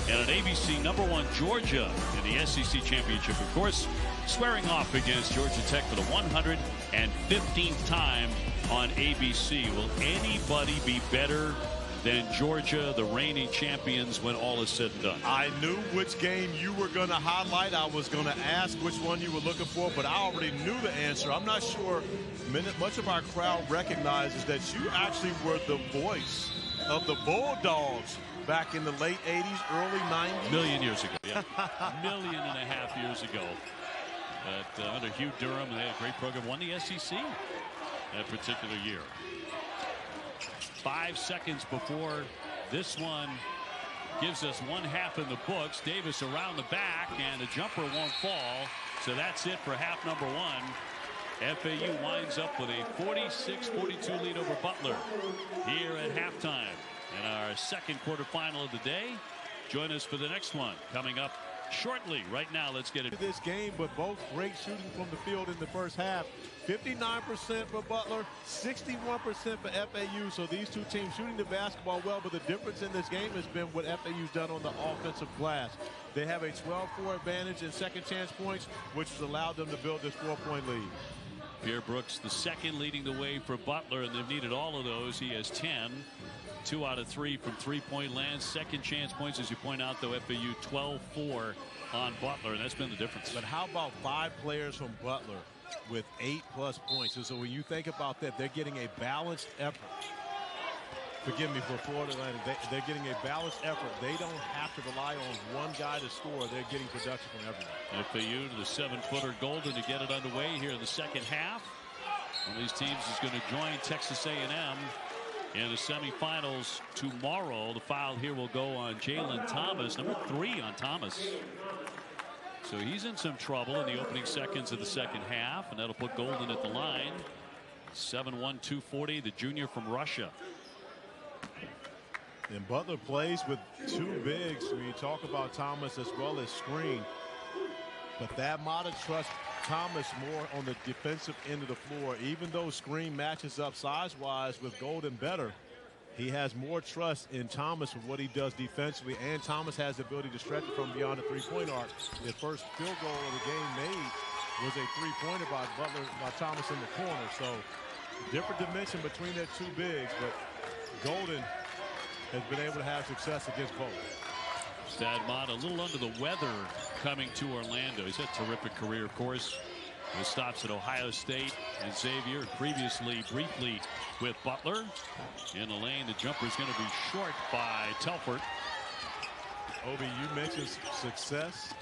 and an ABC number 1 Georgia in the SEC championship. Of course, squaring off against Georgia Tech for the 115th time on ABC. Will anybody be better than Georgia, the reigning champions, when all is said and done? I knew which game you were going to highlight. I was going to ask which one you were looking for, but I already knew the answer. I'm not sure much of our crowd recognizes that you actually were the voice of the Bulldogs back in the late 80s, early 90s. A million years ago, yeah. $1.5 million years ago. But under Hugh Durham, they had a great program, won the SEC that particular year. 5 seconds before this one gives us 1/2 in the books. Davis around the back, and the jumper won't fall. So that's it for half number 1. FAU winds up with a 46-42 lead over Butler here at halftime. In our second quarterfinal of the day. Join us for the next one coming up shortly. Right now, let's get it. This game, but both great shooting from the field in the first half. 59% for Butler, 61% for FAU. So these two teams shooting the basketball well, but the difference in this game has been what FAU's done on the offensive glass. They have a 12-4 advantage in second chance points, which has allowed them to build this 4-point lead. Pierre Brooks, the second, leading the way for Butler, and they've needed all of those. He has 10. 2 out of 3 from three-point land. Second chance points, as you point out, though, FAU 12-4 on Butler, and that's been the difference. But how about 5 players from Butler with 8+ points? And so when you think about that, they're getting a balanced effort. Forgive me for Florida Atlantic. They're getting a balanced effort. They don't have to rely on one guy to score. They're getting production from everyone. FAU to the 7-footer Golden to get it underway here in the second half. One of these teams is going to join Texas A&M in the semifinals tomorrow. The foul here will go on Jalen Thomas, number 3 on Thomas. So he's in some trouble in the opening seconds of the second half, and that'll put Golden at the line. 7'1", 240, the junior from Russia. And Butler plays with 2 bigs when you talk about Thomas as well as Screen. But that Mata trusts Thomas more on the defensive end of the floor. Even though Screen matches up size-wise with Golden better, he has more trust in Thomas with what he does defensively, and Thomas has the ability to stretch it from beyond the three-point arc. The first field goal of the game made was a three-pointer by Butler, by Thomas in the corner. So different dimension between their 2 bigs, but Golden has been able to have success against both. Thad Matta a little under the weather coming to Orlando. He's had a terrific career, of course. With stops at Ohio State and Xavier, previously briefly with Butler. In the lane, the jumper is going to be short by Telford. Obi, you mentioned success.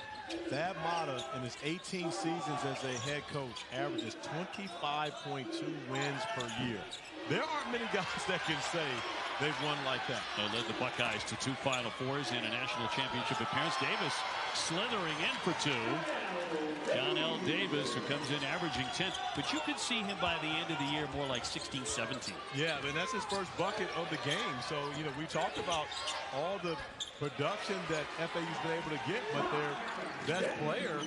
Thad Matta in his 18 seasons as a head coach averages 25.2 wins per year. There aren't many guys that can say they've won like that. They led the Buckeyes to 2 Final Fours and a national championship appearance. Davis slithering in for 2. John L. Davis, who comes in averaging 10. But you could see him by the end of the year more like 16, 17. Yeah, and that's his first bucket of the game. So, you know, we talked about all the production that FAU's been able to get, but their best player,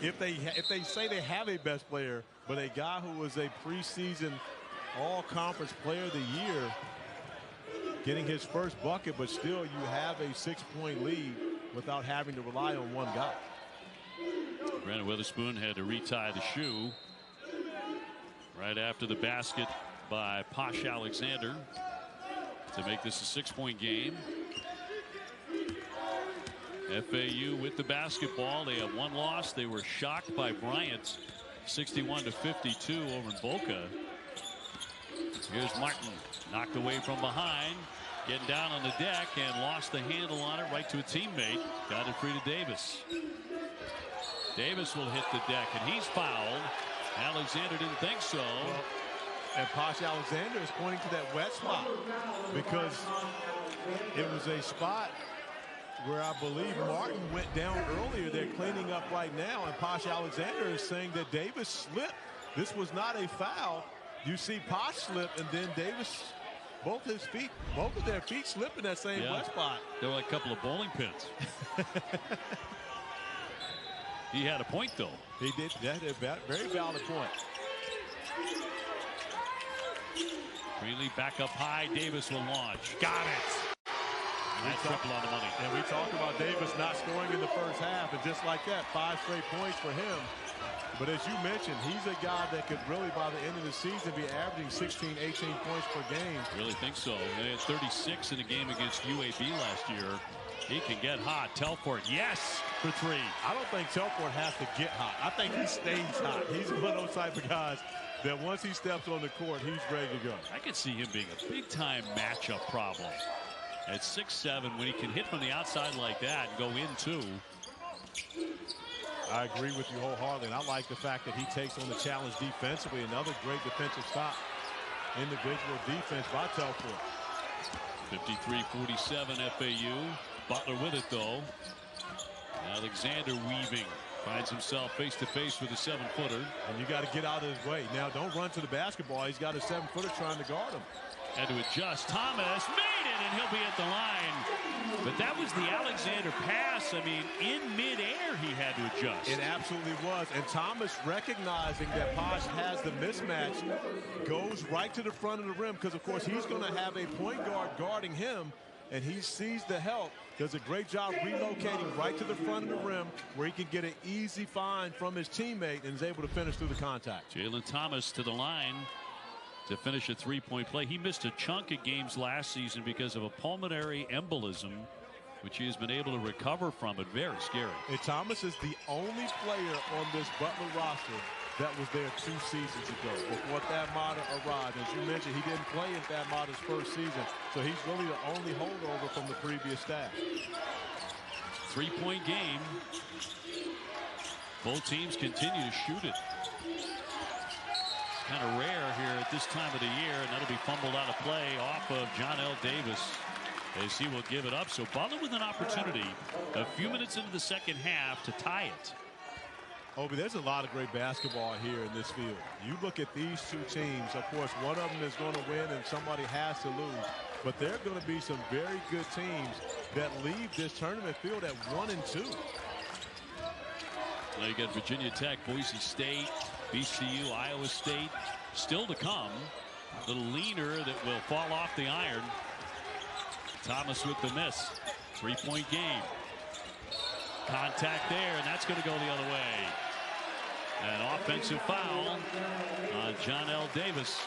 if they say they have a best player, but a guy who was a preseason all-conference player of the year, getting his first bucket, but still you have a 6-point lead without having to rely on one guy. Brandon Witherspoon had to retie the shoe right after the basket by Posh Alexander to make this a 6-point game. FAU with the basketball. They have 1 loss. They were shocked by Bryant, 61-52 over in Boca. Here's Martin, knocked away from behind, getting down on the deck and lost the handle on it right to a teammate. Got it free to Davis. Davis will hit the deck, and he's fouled. Alexander didn't think so. Well, and Posh Alexander is pointing to that wet spot because it was a spot where I believe Martin went down earlier. They're cleaning up right now, and Posh Alexander is saying that Davis slipped. This was not a foul. You see Posh slip, and then Davis, both of their feet slip in that same wet spot. They were like a couple of bowling pins. He had a point, though. He did. That is a very valid point. Greenlee back up high. Davis will launch. Got it. That's triple on the money. And we talked about Davis not scoring in the first half, and just like that, 5 straight points for him. But as you mentioned, he's a guy that could really, by the end of the season, be averaging 16, 18 points per game. Really think so. He had 36 in a game against UAB last year. He can get hot. Telfort, yes, for 3. I don't think Telfort has to get hot. I think he stays hot. He's one of those type of guys that once he steps on the court, he's ready to go. I could see him being a big-time matchup problem. At 6'7", when he can hit from the outside like that and go in, too. I agree with you wholeheartedly, and I like the fact that he takes on the challenge defensively. Another great defensive stop. Individual defense by Telfort. 53-47 FAU. Butler with it, though. Alexander weaving. Finds himself face-to-face with a 7-footer. And you got to get out of his way. Now, don't run to the basketball. He's got a 7-footer trying to guard him. And to adjust. Thomas made it, and he'll be at the line. But that was the Alexander pass. I mean, in midair, he had to adjust. It absolutely was. And Thomas, recognizing that Posh has the mismatch, goes right to the front of the rim because, of course, he's going to have a point guard guarding him. And he sees the help, does a great job relocating right to the front of the rim where he can get an easy find from his teammate and is able to finish through the contact. Jalen Thomas to the line to finish a 3-point play. He missed a chunk of games last season because of a pulmonary embolism, which he has been able to recover from. It very scary. And Thomas is the only player on this Butler roster that was there 2 seasons ago before Thad Matta arrived. As you mentioned, he didn't play in Thad Matta's first season, so he's really the only holdover from the previous staff. 3-point game. Both teams continue to shoot it. It's kind of rare here at this time of the year, and that'll be fumbled out of play off of John L. Davis as he will give it up. So Butler with an opportunity a few minutes into the second half to tie it. Obi, there's a lot of great basketball here in this field. You look at these 2 teams, of course, one of them is going to win and somebody has to lose. But there are going to be some very good teams that leave this tournament field at 1 and 2. Now you got Virginia Tech, Boise State, VCU, Iowa State still to come. A little leaner that will fall off the iron. Thomas with the miss. 3-point game. Contact there, and that's going to go the other way. An offensive foul on John L. Davis.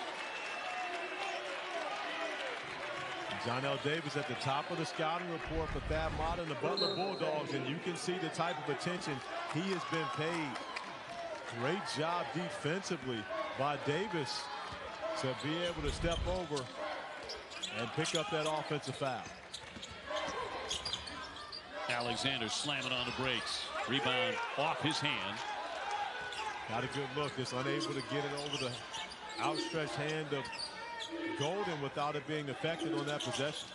John L. Davis at the top of the scouting report for Thad Matta and the Butler Bulldogs, and you can see the type of attention he has been paid. Great job defensively by Davis to be able to step over and pick up that offensive foul. Alexander slamming on the brakes. Rebound off his hand. Got a good look. Just unable to get it over the outstretched hand of Golden without it being affected on that possession.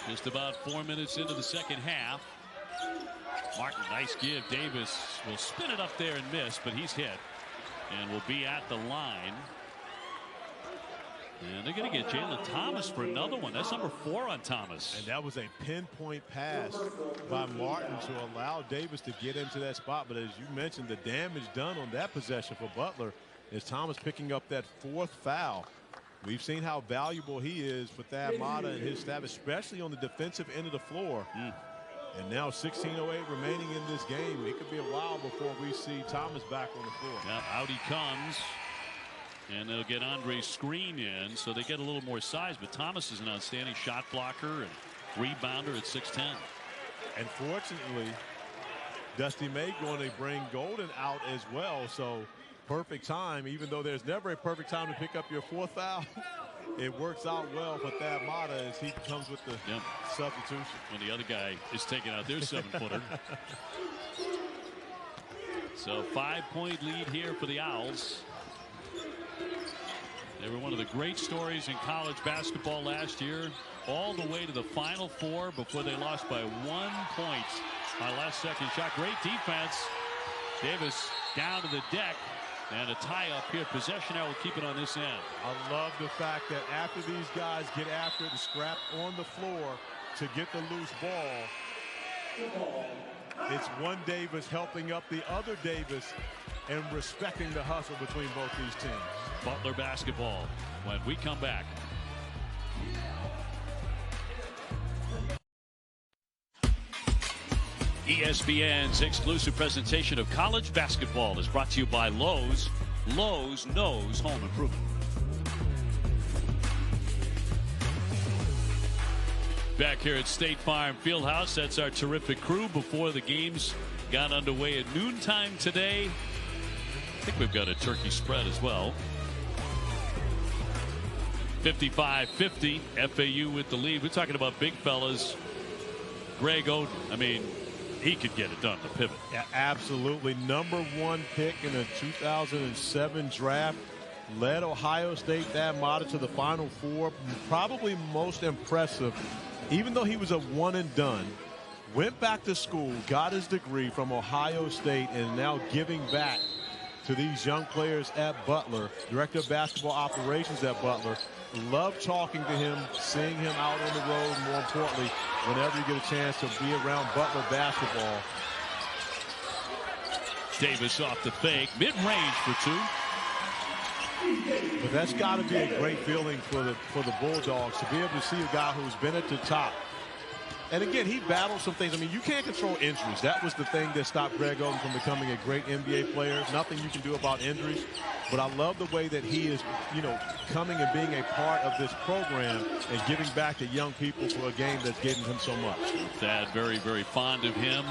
Just about 4 minutes into the second half. Martin, nice give. Davis will spin it up there and miss, but he's hit and will be at the line. And they're going to get Jalen Thomas for another one. That's number 4 on Thomas. And that was a pinpoint pass by Martin to allow Davis to get into that spot. But as you mentioned, the damage done on that possession for Butler is Thomas picking up that 4th foul. We've seen how valuable he is for Thad Matta and his staff, especially on the defensive end of the floor. And now 16:08 remaining in this game. It could be a while before we see Thomas back on the floor. Yep, out he comes. And they'll get Andre's screen in, so they get a little more size. But Thomas is an outstanding shot blocker and rebounder at 6'10". And fortunately, Dusty May going to bring Golden out as well. So perfect time, even though there's never a perfect time to pick up your 4th foul. It works out well for Thad Matta as he comes with the substitution. When the other guy is taking out their 7-footer. So 5-point lead here for the Owls. They were one of the great stories in college basketball last year, all the way to the Final Four before they lost by 1 point on last second shot. Great defense. Davis down to the deck, and a tie up here. Possession now will keep it on this end. I love the fact that after these guys get after it, the scrap on the floor to get the loose ball, it's one Davis helping up the other Davis and respecting the hustle between both these teams. Butler basketball when we come back. ESPN's exclusive presentation of college basketball is brought to you by Lowe's. Lowe's knows home improvement. Back here at State Farm Fieldhouse, that's our terrific crew before the games got underway at noontime today. I think we've got a turkey spread as well. 55-50, FAU with the lead. We're talking about big fellas. Greg Oden, I mean, he could get it done, the pivot. Yeah, absolutely. #1 pick in the 2007 draft. Led Ohio State that model to the Final Four. Probably most impressive, even though he was a one and done. Went back to school, got his degree from Ohio State, and now giving back to these young players at Butler. Director of basketball operations at Butler. Love talking to him, seeing him out on the road, and more importantly, whenever you get a chance to be around Butler basketball. Davis off the fake, mid-range for two. But that's got to be a great feeling for the Bulldogs to be able to see a guy who's been at the top. And again, he battled some things. I mean, you can't control injuries. That was the thing that stopped Greg Oden from becoming a great NBA player. Nothing you can do about injuries. But I love the way that he is, coming and being a part of this program and giving back to young people for a game that's given him so much. Thad very, very fond of him.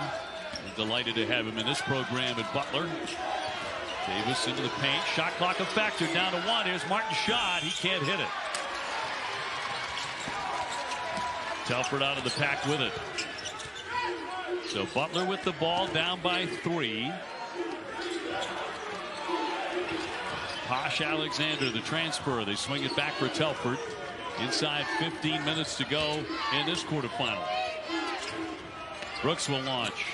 We're delighted to have him in this program at Butler. Davis into the paint. Shot clock a factor, down to 1. Here's Martin's shot. He can't hit it. Telford out of the pack with it. So Butler with the ball, down by 3. Posh Alexander, the transfer. They swing it back for Telford. Inside 15 minutes to go in this quarterfinal. Brooks will launch.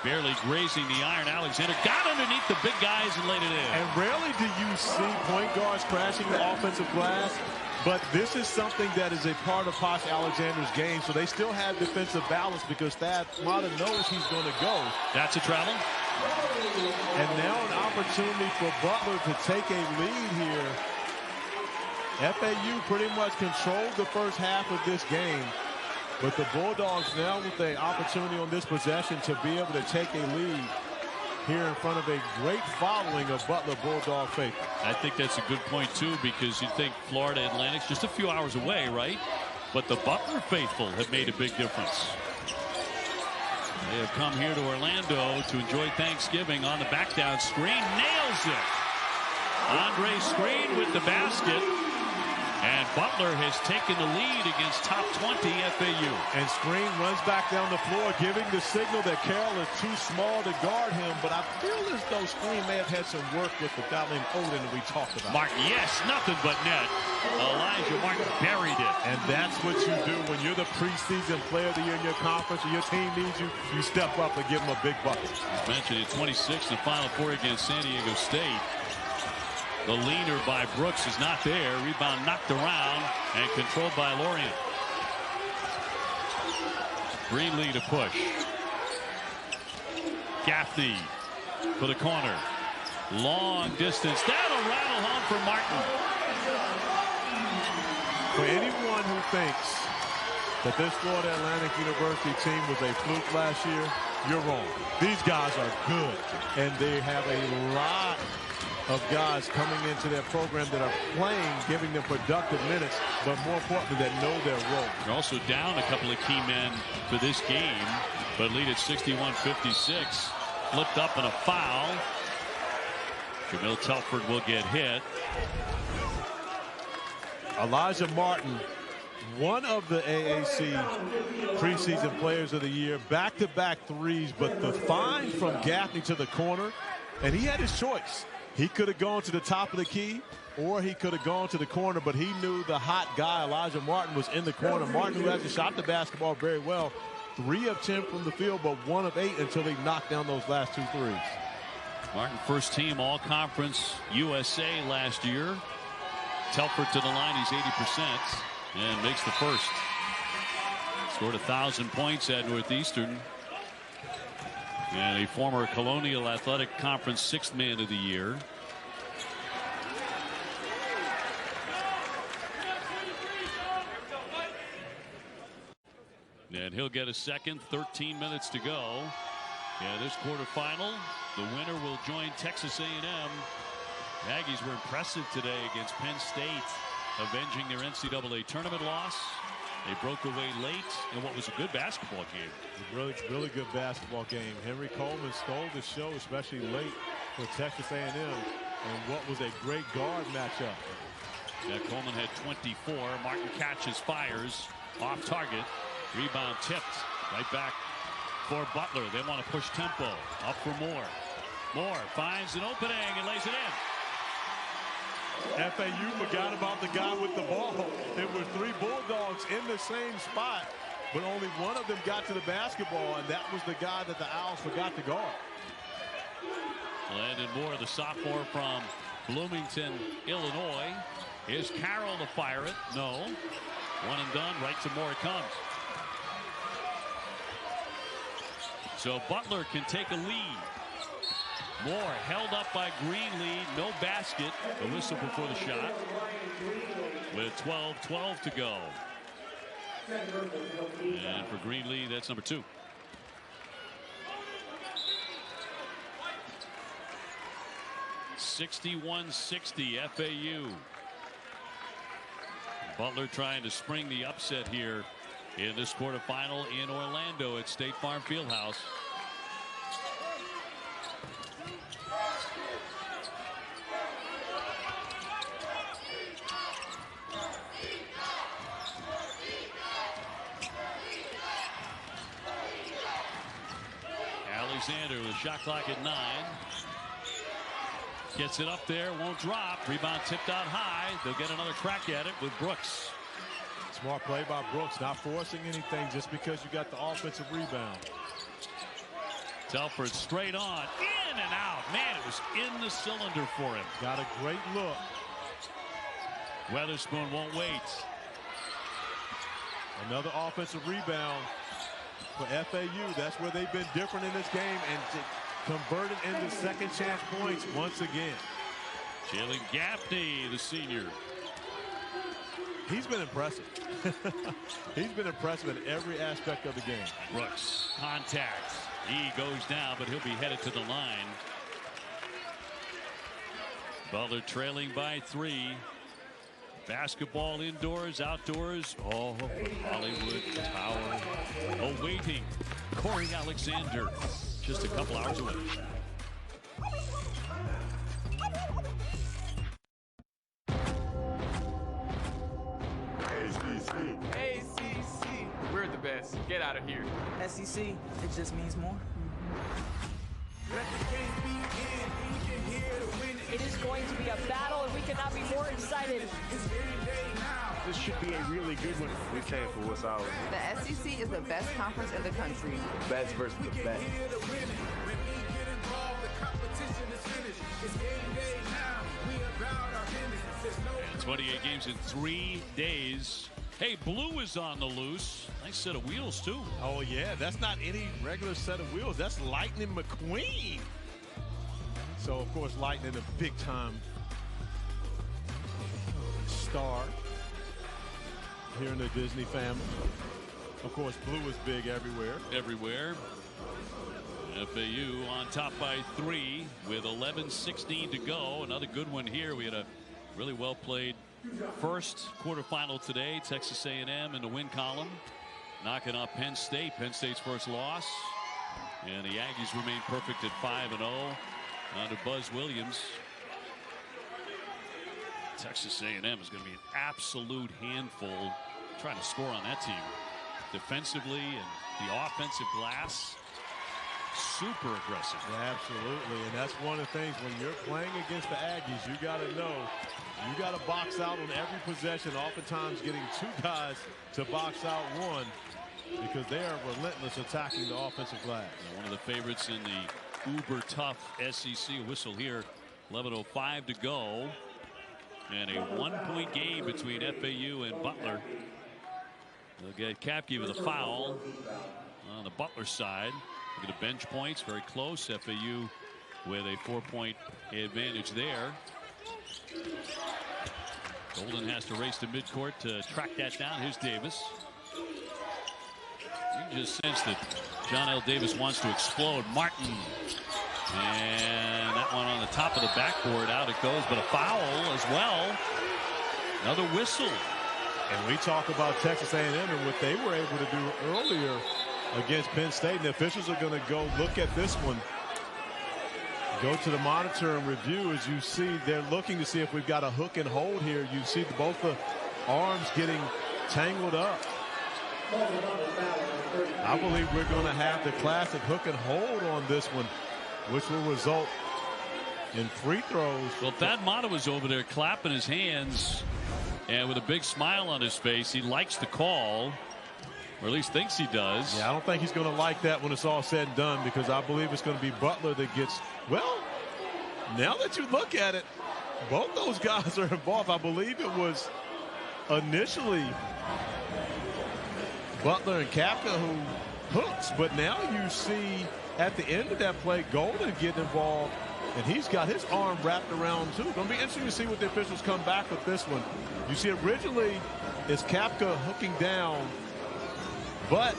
Barely grazing the iron. Alexander got underneath the big guys and laid it in. And rarely do you see point guards crashing the offensive glass. But this is something that is a part of Posh Alexander's game. So they still have defensive balance because Thad Matta knows he's going to go. That's a travel. And now an opportunity for Butler to take a lead here. FAU pretty much controlled the first half of this game. But the Bulldogs now with the opportunity on this possession to be able to take a lead here in front of a great following of Butler Bulldog faithful. I think that's a good point, too, because you think Florida Atlantic's just a few hours away, right? But the Butler faithful have made a big difference. They have come here to Orlando to enjoy Thanksgiving on the back down screen. Nails it. Andre Screen with the basket. And Butler has taken the lead against top 20 FAU. And Screen runs back down the floor, giving the signal that Carroll is too small to guard him. But I feel as though Screen may have had some work with the guy named Oden that we talked about. Martin, yes, nothing but net. Elijah Martin buried it. And that's what you do when you're the preseason player of the year in your conference and your team needs you. You step up and give them a big bucket. As mentioned, at 26 in the Final Four against San Diego State. The leaner by Brooks is not there. Rebound knocked around and controlled by Lorient. Greenlee to push. Gaffney for the corner. Long distance. That'll rattle home for Martin. For anyone who thinks that this Florida Atlantic University team was a fluke last year, you're wrong. These guys are good, and they have a lot of guys coming into their program that are playing, giving them productive minutes, but more importantly, that know their role. They're also down a couple of key men for this game, but lead at 61-56. Flipped up and a foul. Jamil Telford will get hit. Elijah Martin, one of the AAC preseason players of the year, back-to-back threes, but the find from Gaffney to the corner And he had his choice. He could have gone to the top of the key, or he could have gone to the corner, but he knew the hot guy, Elijah Martin, was in the corner. Martin, who hasn't shot the basketball very well, 3 of 10 from the field, but 1 of 8 until he knocked down those last 2 threes. Martin, first team All-Conference USA last year. Telford to the line, he's 80% and makes the first. Scored 1,000 points at Northeastern. And a former Colonial Athletic Conference 6th man of the year. And he'll get a second. 13 minutes to go. And this quarterfinal, the winner will join Texas A&M. Aggies were impressive today against Penn State, avenging their NCAA tournament loss. They broke away late in what was a good basketball game. Really good basketball game. Henry Coleman stole the show, especially late for Texas A&M, and what was a great guard matchup. Yeah, Coleman had 24. Martin catches, fires, off target. Rebound tipped. Right back for Butler. They want to push tempo. Up for Moore. Moore finds an opening and lays it in. FAU forgot about the guy with the ball. It was 3 Bulldogs in the same spot, but only one of them got to the basketball, and that was the guy that the Owls forgot to guard. Landon Moore, the sophomore from Bloomington, Illinois. Is Carroll to fire it? No. One and done. Right to Moore it comes. So Butler can take a lead. Moore held up by Greenlee. No basket. The whistle before the shot. With 12-12 to go. And for Greenlee, that's number 2. (61-60) FAU. Butler trying to spring the upset here in this quarterfinal in Orlando at State Farm Fieldhouse. Alexander with shot clock at 9. Gets it up there, won't drop. Rebound tipped out high. They'll get another crack at it with Brooks. Smart play by Brooks, not forcing anything just because you got the offensive rebound. Telford straight on, in and out. Man, it was in the cylinder for him. Got a great look. Weatherspoon won't wait. Another offensive rebound for FAU. That's where they've been different in this game, and converted into second chance points once again. Jalen Gaffney, the senior. He's been impressive. He's been impressive in every aspect of the game. Brooks, contact. He goes down, but he'll be headed to the line. Butler trailing by 3. Basketball indoors, outdoors. Oh, Hollywood Tower awaiting Corey Alexander. Just a couple hours away. ACC. We're the best. Get out of here. SEC, it just means more. It is going to be a battle, and we cannot be more excited. This should be a really good one. We came for what's ours. The SEC is the best conference in the country. Best versus the best. 28 games in 3 days. Hey, Blue is on the loose. Nice set of wheels, too. Oh, yeah. That's not any regular set of wheels. That's Lightning McQueen. So, of course, Lightning, a big-time star here in the Disney family. Of course, Blue is big everywhere. Everywhere. FAU on top by 3 with 11:16 to go. Another good one here. We had a really well played first quarterfinal today. Texas A&M in the win column, knocking off Penn State. Penn State's first loss, and the Aggies remain perfect at 5-0 under Buzz Williams. Texas A&M is going to be an absolute handful trying to score on that team defensively, and the offensive glass. super aggressive. Yeah, absolutely, and that's one of the things when you're playing against the Aggies, you got to know you got to box out on every possession. Oftentimes, getting two guys to box out one because they are relentless attacking the offensive glass. One of the favorites in the uber tough SEC. Whistle here. 11:05 to go, and a 1-point game between FAU and Butler. They'll get Kapke with a foul on the Butler side. Look at the bench points, very close. FAU with a 4-point advantage there. Golden has to race to midcourt to track that down. Here's Davis. You can just sense that John L. Davis wants to explode. Martin, and that one on the top of the backboard. Out it goes, but a foul as well. Another whistle. And we talk about Texas A&M and what they were able to do earlier against Penn State. And the officials are going to go look at this one. Go to the monitor and review. As you see, they're looking to see if we've got a hook and hold here. You see both the arms getting tangled up. I believe we're going to have the classic hook and hold on this one, which will result in free throws. Well, Thad Matta was over there clapping his hands and with a big smile on his face. He likes the call, or at least thinks he does. Yeah, I don't think he's going to like that when it's all said and done, because I believe it's going to be Butler that gets, well, now that you look at it, both those guys are involved. I believe it was initially Butler and Kapka who hooks, but now you see at the end of that play, Golden getting involved, and he's got his arm wrapped around too. Going to be interesting to see what the officials come back with this one. You see originally it's Kapka hooking down, but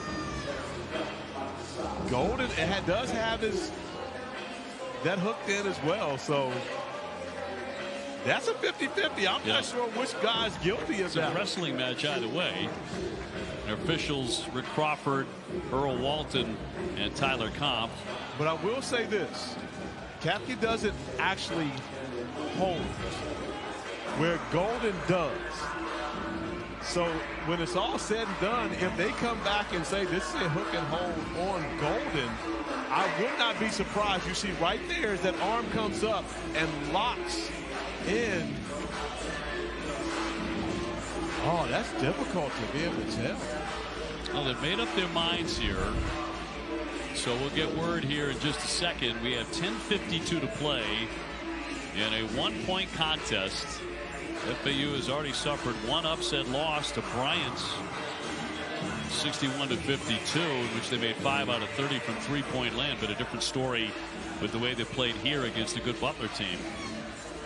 Golden does have that hooked in as well. So that's a 50-50. I'm not sure which guy's guilty of that. It's a wrestling match either way. And officials Rick Crawford, Earl Walton, and Tyler Komp. But I will say this. Kapke doesn't actually hold where Golden does. So when it's all said and done, if they come back and say this is a hook and hold on Golden, I would not be surprised. You see right there is that arm comes up and locks in. Oh, that's difficult to be able to tell. Well, they've made up their minds here. So we'll get word here in just a second. We have 10:52 to play in a 1-point contest. FAU has already suffered one upset loss to Bryant's 61-52, in which they made 5 out of 30 from 3-point land, but a different story with the way they played here against a good Butler team.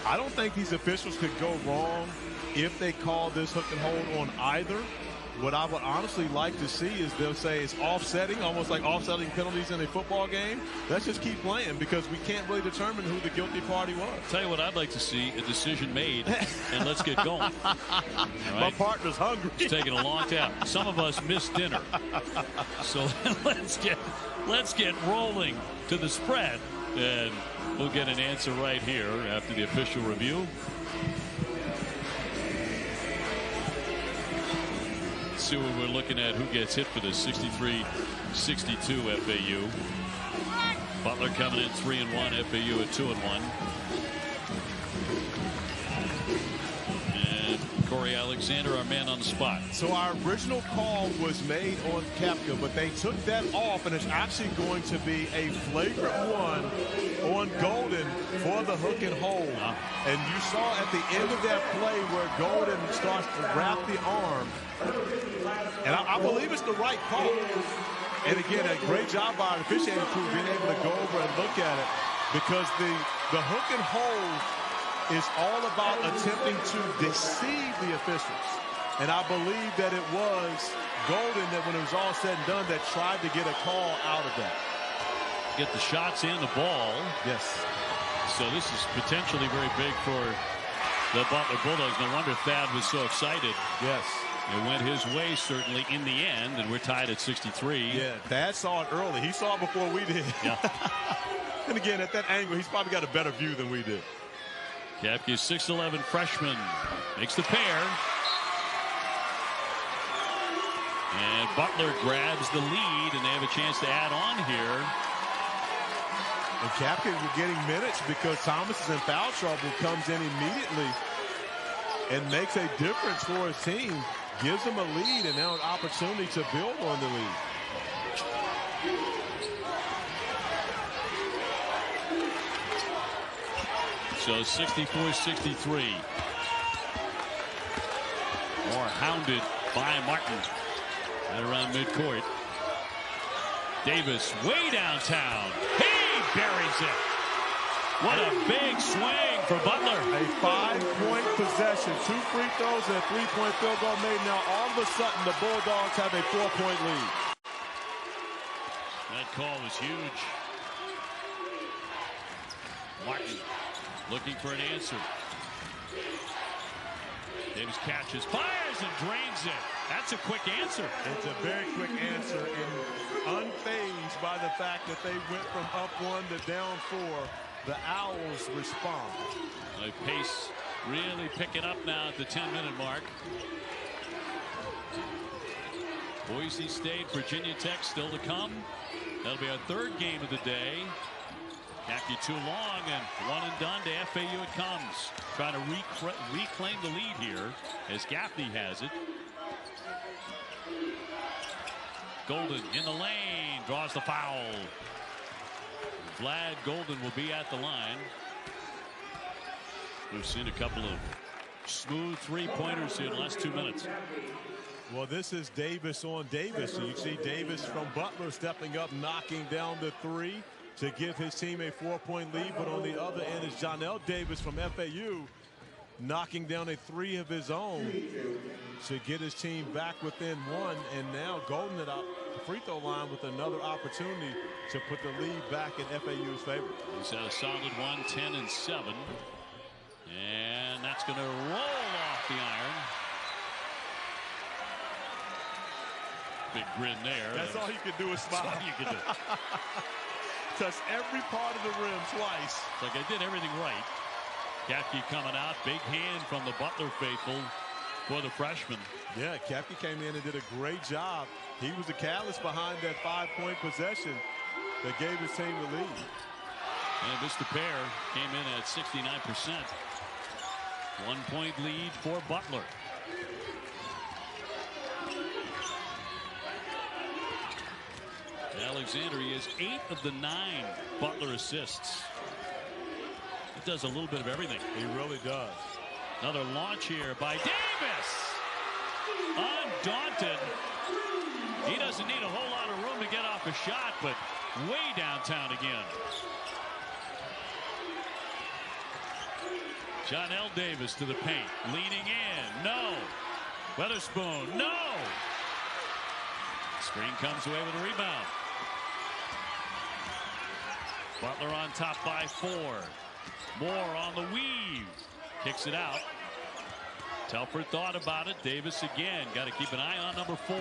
I don't think these officials could go wrong if they call this hook and hold on either. What I would honestly like to see is they'll say it's offsetting, almost like offsetting penalties in a football game. Let's just keep playing because we can't really determine who the guilty party was. Tell you what I'd like to see, a decision made, and let's get going. All right? My partner's hungry. It's taking a long time. Some of us missed dinner. So let's get rolling to the spread, and we'll get an answer right here after the official review. See what we're looking at, who gets hit for this. 63-62 FAU. Butler coming in 3-1, FAU at 2-1. And Corey Alexander, our man on the spot. So our original call was made on Kapka, but they took that off, and it's actually going to be a flagrant one on Golden for the hook and hold. And you saw at the end of that play where Golden starts to wrap the arm. And I believe it's the right call. And again, a great job by the officiating crew being able to go over and look at it, because the hook and hold is all about attempting to deceive the officials. And I believe that it was Golden that, when it was all said and done, that tried to get a call out of that. Get the shots and the ball. Yes. So this is potentially very big for the Butler Bulldogs. No wonder Thad was so excited. Yes. It went his way, certainly, in the end, and we're tied at 63. Yeah, Thad saw it early. He saw it before we did. Yeah. And again, at that angle, he's probably got a better view than we did. Kapke, 6'11" freshman, makes the pair. And Butler grabs the lead, and they have a chance to add on here And Capkin was getting minutes because Thomas is in foul trouble, comes in immediately and makes a difference for his team, gives them a lead, and now an opportunity to build on the lead. So 64-63. Moore hounded by Martin right around midcourt. Davis way downtown. He buries it. What a big swing for Butler. A 5-point possession, 2 free throws and a 3-point field goal made. Now all of a sudden the Bulldogs have a 4-point lead. That call was huge. Martin looking for an answer. Davis catches, fires, and drains it. That's a quick answer. It's a very quick answer, and unfazed by the fact that they went from up 1 to down 4. The Owls respond. The pace really picking up now at the 10-minute mark. Boise State, Virginia Tech still to come. That'll be our 3rd game of the day. Gaffney too long, and 1 and done to FAU it comes. Trying to reclaim the lead here as Gaffney has it. Golden in the lane, draws the foul. Vlad Golden will be at the line. We've seen a couple of smooth 3-pointers here in the last 2 minutes. Well, this is Davis on Davis. So you see Davis from Butler stepping up, knocking down the 3 to give his team a 4-point lead. But on the other end is Jonell Davis from FAU knocking down a 3 of his own to get his team back within 1. And now Golden at the free throw line with another opportunity to put the lead back in FAU's favor. He's had a solid 1, 10 and 7. And that's going to roll off the iron. Big grin there. That's all you can do is smile. That's all you can do. Touch every part of the rim twice. It's like I did everything right. Gaffney coming out. Big hand from the Butler faithful for the freshman. Yeah, Gaffney came in and did a great job. He was the catalyst behind that 5-point possession that gave his team the lead. And Mr. Pair came in at 69%. 1-point lead for Butler. Alexander, he has 8 of the 9 Butler assists. He does a little bit of everything. He really does. Another launch here by Davis. Undaunted. He doesn't need a whole lot of room to get off a shot, but way downtown again. Jonell Davis to the paint. Leaning in. No. Weatherspoon. No. Screen comes away with a rebound. Butler on top by 4. Moore on the weave. Kicks it out. Telford thought about it. Davis again. Got to keep an eye on number 4.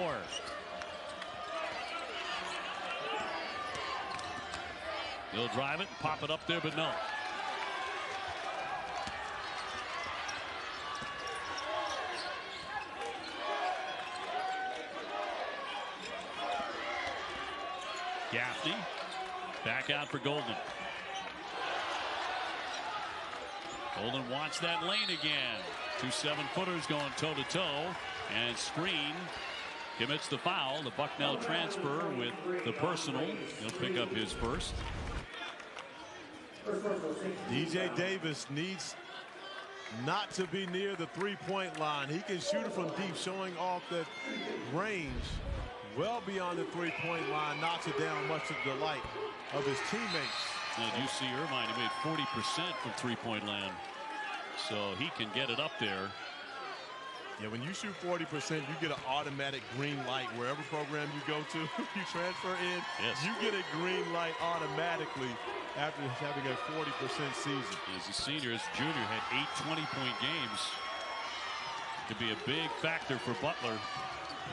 He'll drive it and pop it up there, but no. Gaffney back out for Golden. Golden wants that lane again. 2 7-footers going toe-to-toe, and Screen commits the foul. The Bucknell transfer with the personal. He'll pick up his first. DJ Davis needs not to be near the 3-point line. He can shoot it from deep, showing off that range well beyond the 3-point line. Knocks it down, much to the delight of his teammates. And you see Irvine, he made 40% from 3-point land. So he can get it up there. Yeah, when you shoot 40%, you get an automatic green light wherever program you go to. You transfer in, yes, you get a green light automatically after having a 40% season. As a senior, as a junior, had 8 20-point games. Could be a big factor for Butler.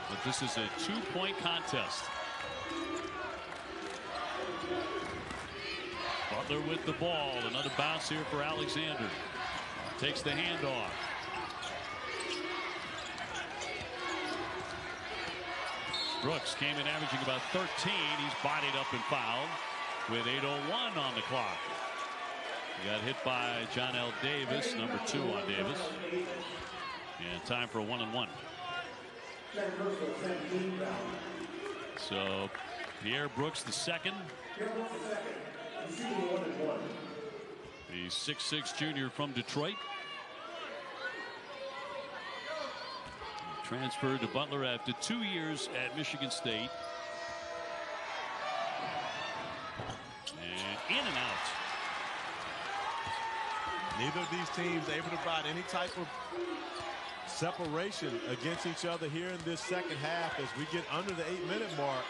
But this is a 2-point contest. Butler with the ball. Another bounce here for Alexander. Takes the handoff. Brooks came in averaging about 13. He's bodied up and fouled. with 8:01 on the clock. He got hit by John L. Davis, number 2 on Davis. And time for a 1-and-1. So Pierre Brooks the second. The 6'6" junior from Detroit. Transferred to Butler after 2 years at Michigan State. And in and out. Neither of these teams able to provide any type of separation against each other here in this second half as we get under the 8-minute mark.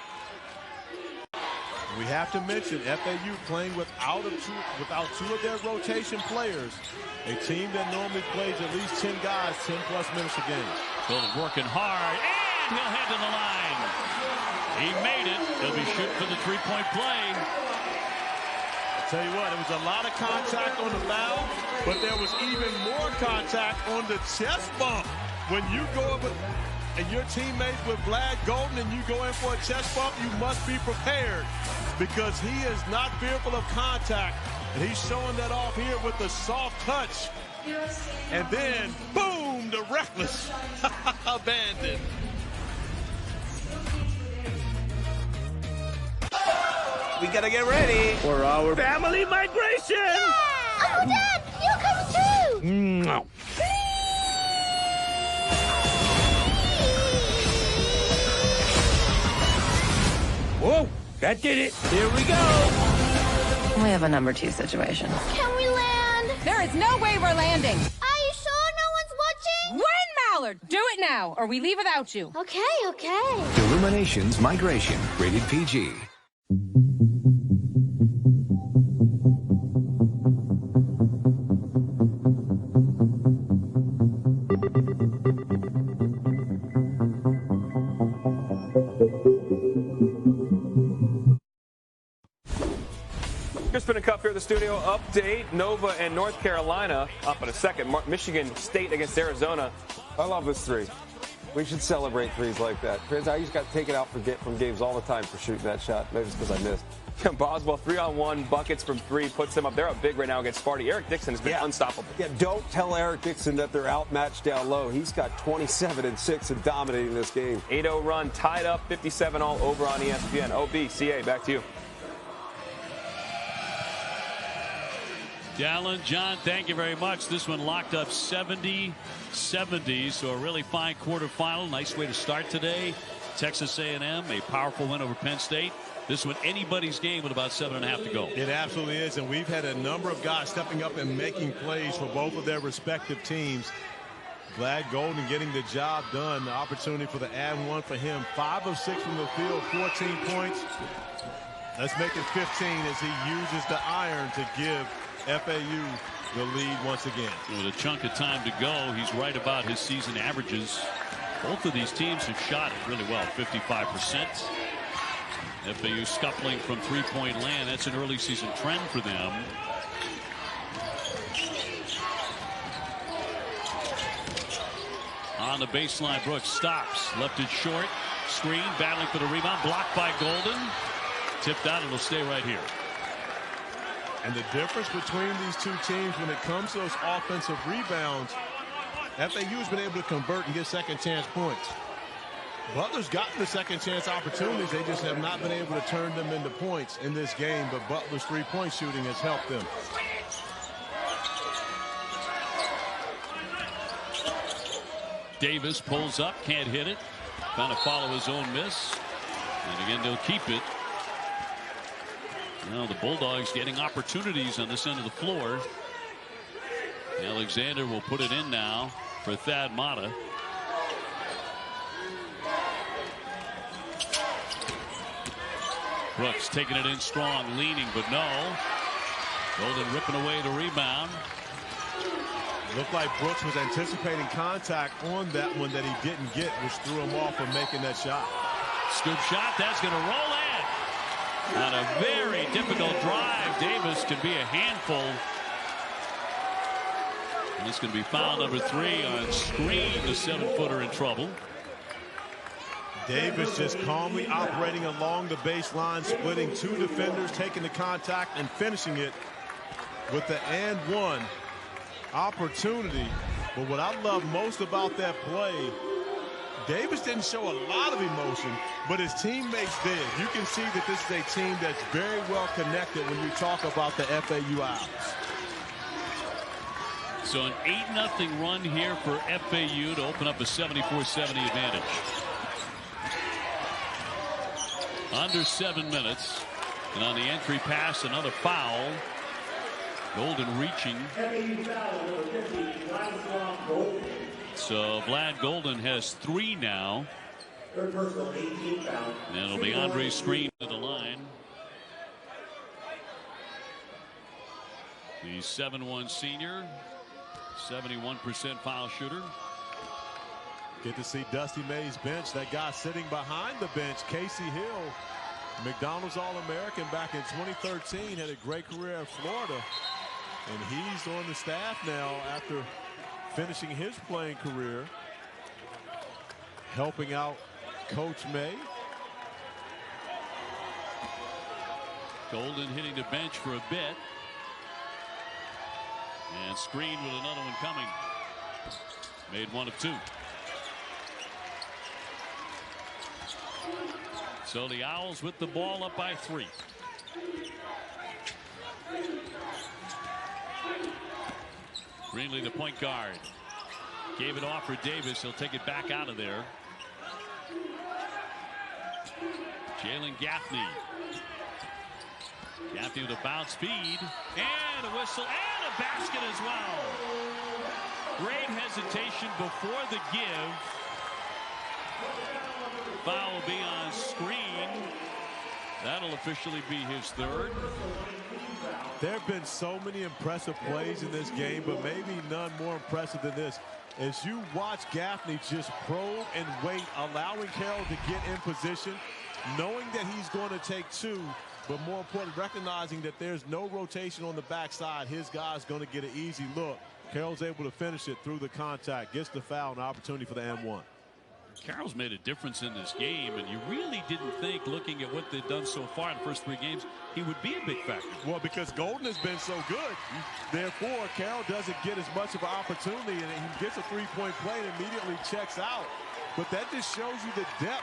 We have to mention FAU playing without two of their rotation players, a team that normally plays at least 10 guys 10+ minutes a game. Golden working hard, and he'll head to the line. He made it. He'll be shooting for the 3-point play. I'll tell you what, it was a lot of contact on the foul, but there was even more contact on the chest bump. When you go up and your teammates with Vlad Golden and you go in for a chest bump, you must be prepared because he is not fearful of contact. And he's showing that off here with the soft touch. And then, boom, the reckless abandon. We gotta get ready for our family migration. Yeah! Oh, Dad, you come too. Whoa, that did it. Here we go. We have a number 2 situation. Can we land? There is no way we're landing. Are you sure no one's watching? Win, Mallard! Do it now, or we leave without you. Okay, okay. Illuminations Migration. Rated PG. Spinning Cup here at the studio. Update: Nova and North Carolina up in a second. Michigan State against Arizona. I love this 3. We should celebrate 3s like that. I used to got taken out from games all the time for shooting that shot. Maybe it's because I missed. Boswell 3-on-1 buckets from 3 puts them up. They're up big right now against Sparty. Eric Dixon has been unstoppable. Yeah, don't tell Eric Dixon that they're outmatched down low. He's got 27 and 6 and dominating this game. 8-0 run, tied up, 57 all over on ESPN. OB, CA, back to you. Jalen, John, thank you very much. This one locked up 70-70, so a really fine quarterfinal. Nice way to start today. Texas A&M, a powerful win over Penn State. This one anybody's game with about 7.5 to go. It absolutely is, and we've had a number of guys stepping up and making plays for both of their respective teams. Vlad Golden getting the job done. The opportunity for the and 1 for him. 5 of 6 from the field, 14 points. Let's make it 15 as he uses the iron to give FAU the lead once again. With a chunk of time to go, he's right about his season averages. Both of these teams have shot it really well, 55%. FAU scuffling from 3-point land. That's an early season trend for them. On the baseline, Brooks stops, left it short. Screen, battling for the rebound, blocked by Golden. Tipped out, it'll stay right here. And the difference between these two teams when it comes to those offensive rebounds, FAU has been able to convert and get second chance points. Butler's gotten the second chance opportunities. They just have not been able to turn them into points in this game, but Butler's 3-point shooting has helped them. Davis pulls up, can't hit it. Trying to follow his own miss. And again, they'll keep it. Now the Bulldogs getting opportunities on this end of the floor. Alexander will put it in now for Thad Matta. Brooks taking it in strong, leaning, but no. Golden ripping away the rebound. Looked like Brooks was anticipating contact on that one that he didn't get, which threw him off from making that shot. Scoop shot, that's going to roll in. On a very difficult drive, Davis can be a handful. And this can be foul number 3 on screen. The 7-footer in trouble. Davis just calmly operating along the baseline, splitting two defenders, taking the contact and finishing it with the and one opportunity. But what I love most about that play, Davis didn't show a lot of emotion, but his teammates did. You can see that this is a team that's very well connected when you talk about the FAU Owls. So an 8-0 run here for FAU to open up a 74-70 advantage. Under 7 minutes. And on the entry pass, another foul. Golden reaching. So Vlad Golden has 3 now. And it'll be Andre Screen to the line. The 7'1" senior, 71% foul shooter. Get to see Dusty May's bench. That guy sitting behind the bench, Casey Hill, McDonald's All-American back in 2013, had a great career at Florida. And he's on the staff now after finishing his playing career, helping out Coach May. Golden hitting the bench for a bit. And Screen with another one coming. Made 1 of 2. So the Owls with the ball up by 3. Greenlee, the point guard, gave it off for Davis. He'll take it back out of there. Jalen Gaffney. Gaffney with a bounce feed and a whistle and a basket as well. Great hesitation before the give. Foul will be on Screen. That'll officially be his 3rd. There have been so many impressive plays in this game, but maybe none more impressive than this. As you watch Gaffney just probe and wait, allowing Carroll to get in position, knowing that he's going to take 2, but more important, recognizing that there's no rotation on the backside. His guy's going to get an easy look. Carroll's able to finish it through the contact, gets the foul, and opportunity for the M1. Carroll's made a difference in this game, and you really didn't think, looking at what they've done so far in the first 3 games, he would be a big factor. Well, because Golden has been so good. Therefore, Carroll doesn't get as much of an opportunity, and he gets a 3-point play and immediately checks out. But that just shows you the depth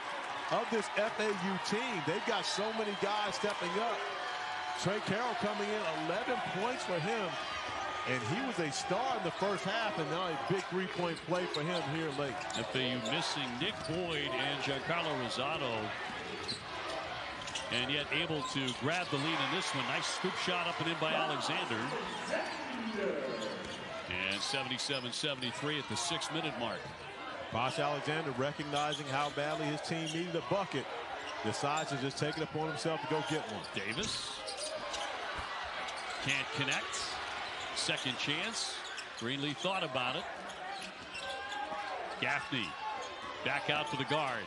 of this FAU team. They've got so many guys stepping up. Trey Carroll coming in, 11 points for him. And he was a star in the first half, and now a big 3-point play for him here late. FAU missing Nick Boyd and Giancarlo Rosado, and yet able to grab the lead in this one. Nice scoop shot up and in by Alexander. And 77-73 at the 6-minute mark. Bosh Alexander, recognizing how badly his team needed a bucket, decides to just take it upon himself to go get one. Davis can't connect. Second chance. Greenlee thought about it. Gaffney back out to the guard.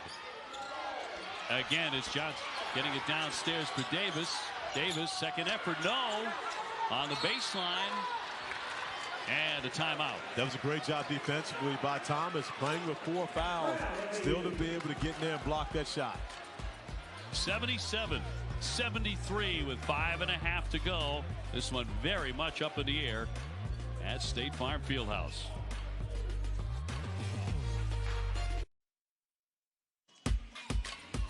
Again, it's Johnson getting it downstairs for Davis. Davis, second effort, no. On the baseline. And a timeout. That was a great job defensively by Thomas, playing with 4 fouls, still to be able to get in there and block that shot. 77-73 with 5.5 to go. This one very much up in the air at State Farm Fieldhouse.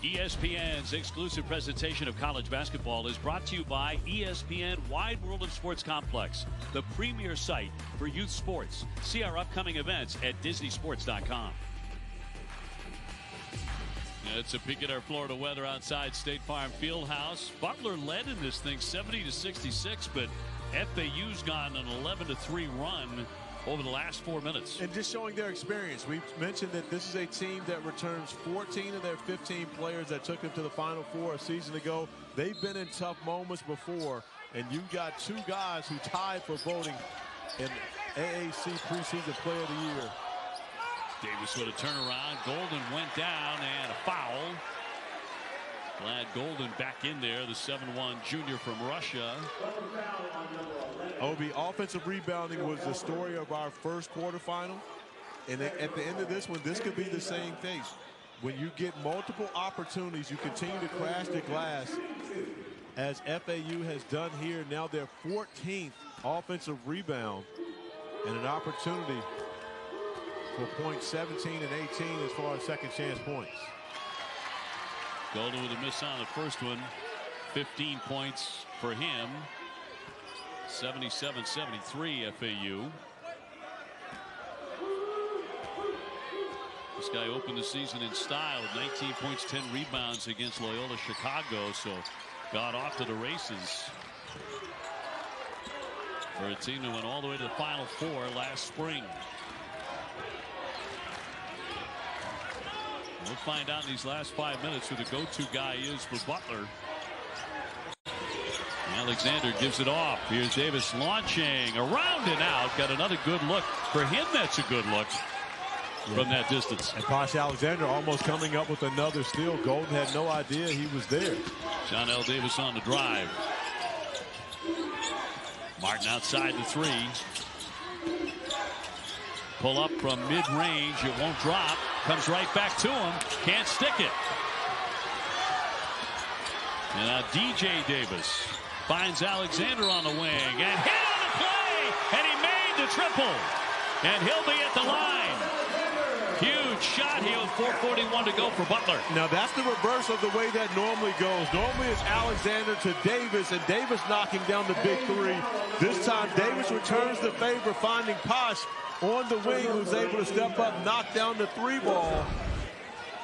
ESPN's exclusive presentation of college basketball is brought to you by ESPN Wide World of Sports Complex, the premier site for youth sports. See our upcoming events at DisneySports.com. It's a peek at our Florida weather outside State Farm Fieldhouse. Butler led in this thing 70-66, but FAU's gone an 11-3 run over the last 4 minutes. And just showing their experience. We mentioned that this is a team that returns 14 of their 15 players that took them to the Final Four a season ago. They've been in tough moments before, and you got 2 guys who tied for voting in AAC preseason player of the year. Davis with a turnaround. Golden went down and a foul. Glad Golden back in there, the 7'1" junior from Russia. Obi, offensive rebounding was the story of our first quarterfinal. And at the end of this one, this could be the same thing. when you get multiple opportunities, you continue to crash the glass, as FAU has done here. Now their 14th offensive rebound, and an opportunity for points 17 and 18 as far as second chance points. Golden with a miss on the first one. 15 points for him. 77-73 FAU. This guy opened the season in style with 19 points, 10 rebounds against Loyola Chicago, so got off to the races for a team that went all the way to the Final Four last spring. We'll find out in these last 5 minutes who the go-to guy is for Butler. Alexander gives it off. Here's Davis launching around and out. Got another good look. For him, that's a good look from that distance. And Posh Alexander almost coming up with another steal. Golden had no idea he was there. John L. Davis on the drive. Martin outside the three. Pull up from mid-range. It won't drop. Comes right back to him. Can't stick it. And now DJ Davis finds Alexander on the wing and hit on the play, and he made the triple, and he'll be at the line. Huge shot here with 4:41 to go for Butler. Now that's the reverse of the way that normally goes. Normally it's Alexander to Davis, and Davis knocking down the big three. This time Davis returns the favor, finding Posh on the wing, who's able to step up, knock down the three ball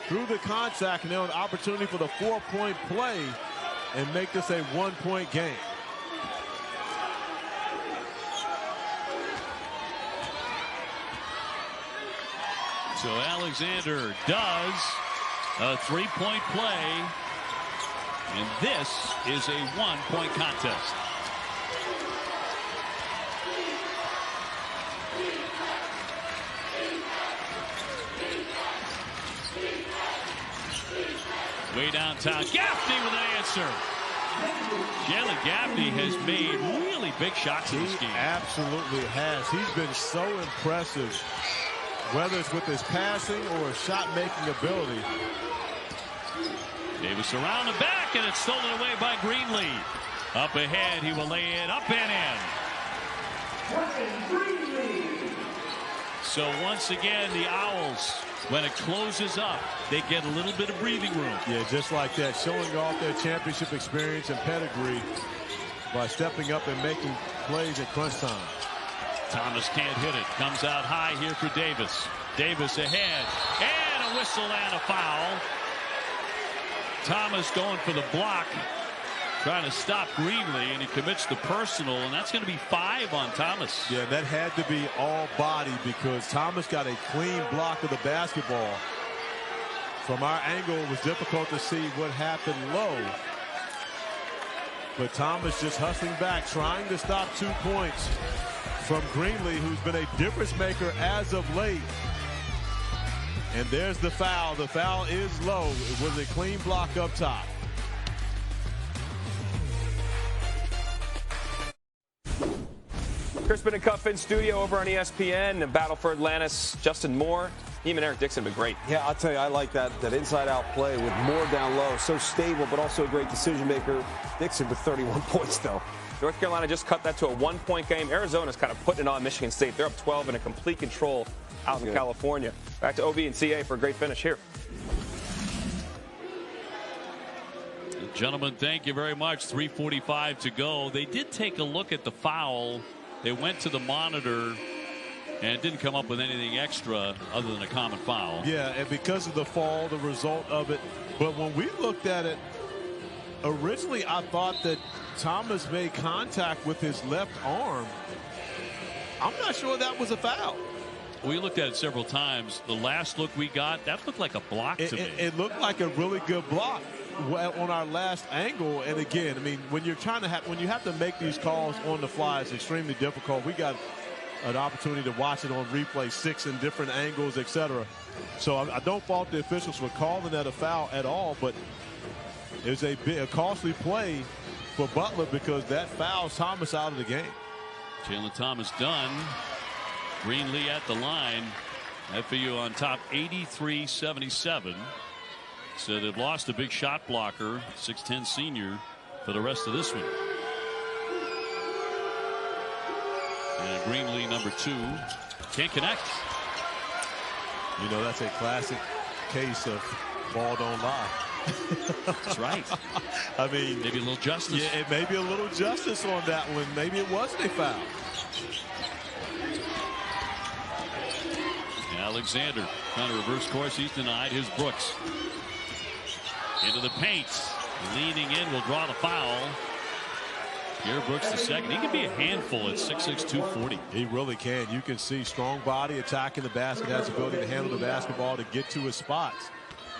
through the contact, and now an opportunity for the 4-point play and make this a 1-point game. So Alexander does a 3-point play, and this is a 1-point contest. Way downtown, Gaffney with an answer. Jalen Gaffney has made really big shots in this game. Absolutely has. He's been so impressive, whether it's with his passing or his shot-making ability. Davis around the back, and it's stolen away by Greenlee. Up ahead, he will lay it up and in. So once again, the Owls, when it closes up, they get a little bit of breathing room. Yeah, just like that, showing off their championship experience and pedigree by stepping up and making plays at crunch time. Thomas can't hit it. Comes out high here for Davis. Davis ahead, and a whistle and a foul. Thomas going for the block, trying to stop Greenlee, and he commits the personal, and that's going to be 5 on Thomas. Yeah, that had to be all body because Thomas got a clean block of the basketball. From our angle, it was difficult to see what happened low. But Thomas just hustling back, trying to stop 2 points from Greenlee, who's been a difference maker as of late. And there's the foul. The foul is low. It was a clean block up top. Crispin and Cuff in studio over on ESPN. And Battle for Atlantis, Justin Moore. Him and Eric Dixon have been great. Yeah, I'll tell you, I like that inside-out play with Moore down low. So stable, but also a great decision maker. Dixon with 31 points, though. North Carolina just cut that to a 1-point game. Arizona's kind of putting it on Michigan State. They're up 12 and in complete control out in California. Back to OB and CA for a great finish here. Gentlemen, thank you very much. 3:45 to go. They did take a look at the foul. They went to the monitor and didn't come up with anything extra other than a common foul. Yeah, and because of the fall, the result of it. But when we looked at it, originally I thought that Thomas made contact with his left arm. I'm not sure that was a foul. We looked at it several times. The last look we got, that looked like a block to me. It looked like a really good block on our last angle. And again, I mean, when you're trying to when you have to make these calls on the fly, it's extremely difficult. We got an opportunity to watch it on replay, 6 in different angles, etc. So I don't fault the officials for calling that a foul at all, but it was a costly play for Butler because that fouls Thomas out of the game. Jalen Thomas done. Greenlee at the line. FAU on top 83-77. So they've lost a big shot blocker, 6'10" senior, for the rest of this one. And Greenlee, number 2, can't connect. You know, that's a classic case of ball don't lie. That's right. I mean, maybe a little justice. Yeah, it may be a little justice on that one. Maybe it wasn't a foul. Alexander trying to reverse course. He's denied. Here's Brooks. Into the paint. Leaning in will draw the foul. Here Brooks the second. He can be a handful at 6'6", 240. He really can. You can see strong body attacking the basket, has the ability to handle the basketball, to get to his spots.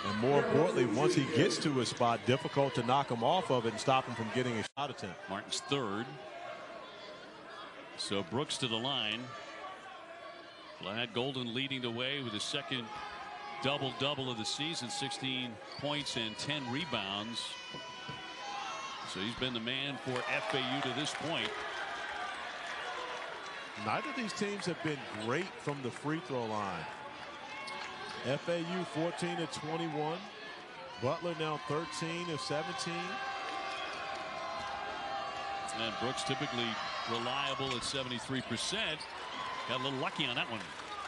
And more importantly, once he gets to his spot, difficult to knock him off of it and stop him from getting a shot attempt. Martin's third. So Brooks to the line. Glad Golden leading the way with his second double-double of the season, 16 points and 10 rebounds. So he's been the man for FAU to this point. Neither of these teams have been great from the free throw line. FAU 14 of 21. Butler now 13 of 17. And Brooks typically reliable at 73%. Got a little lucky on that one.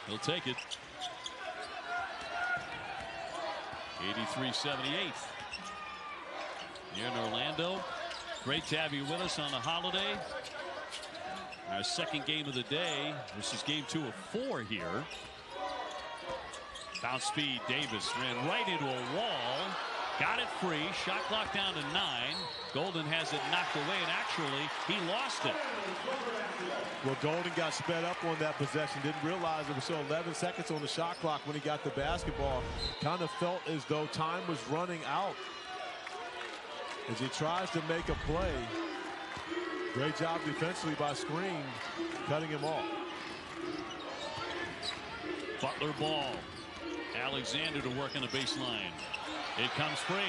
He'll take it. 83-78. Here in Orlando. Great to have you with us on a holiday. Our second game of the day. This is game 2 of 4 here. Bounce speed. Davis ran right into a wall. Got it free. Shot clock down to 9. Golden has it knocked away, and actually he lost it. Well, Golden got sped up on that possession. Didn't realize it was still 11 seconds on the shot clock when he got the basketball. Kind of felt as though time was running out as he tries to make a play. Great job defensively by Screen, cutting him off. Butler ball. Alexander to work on the baseline. It comes free.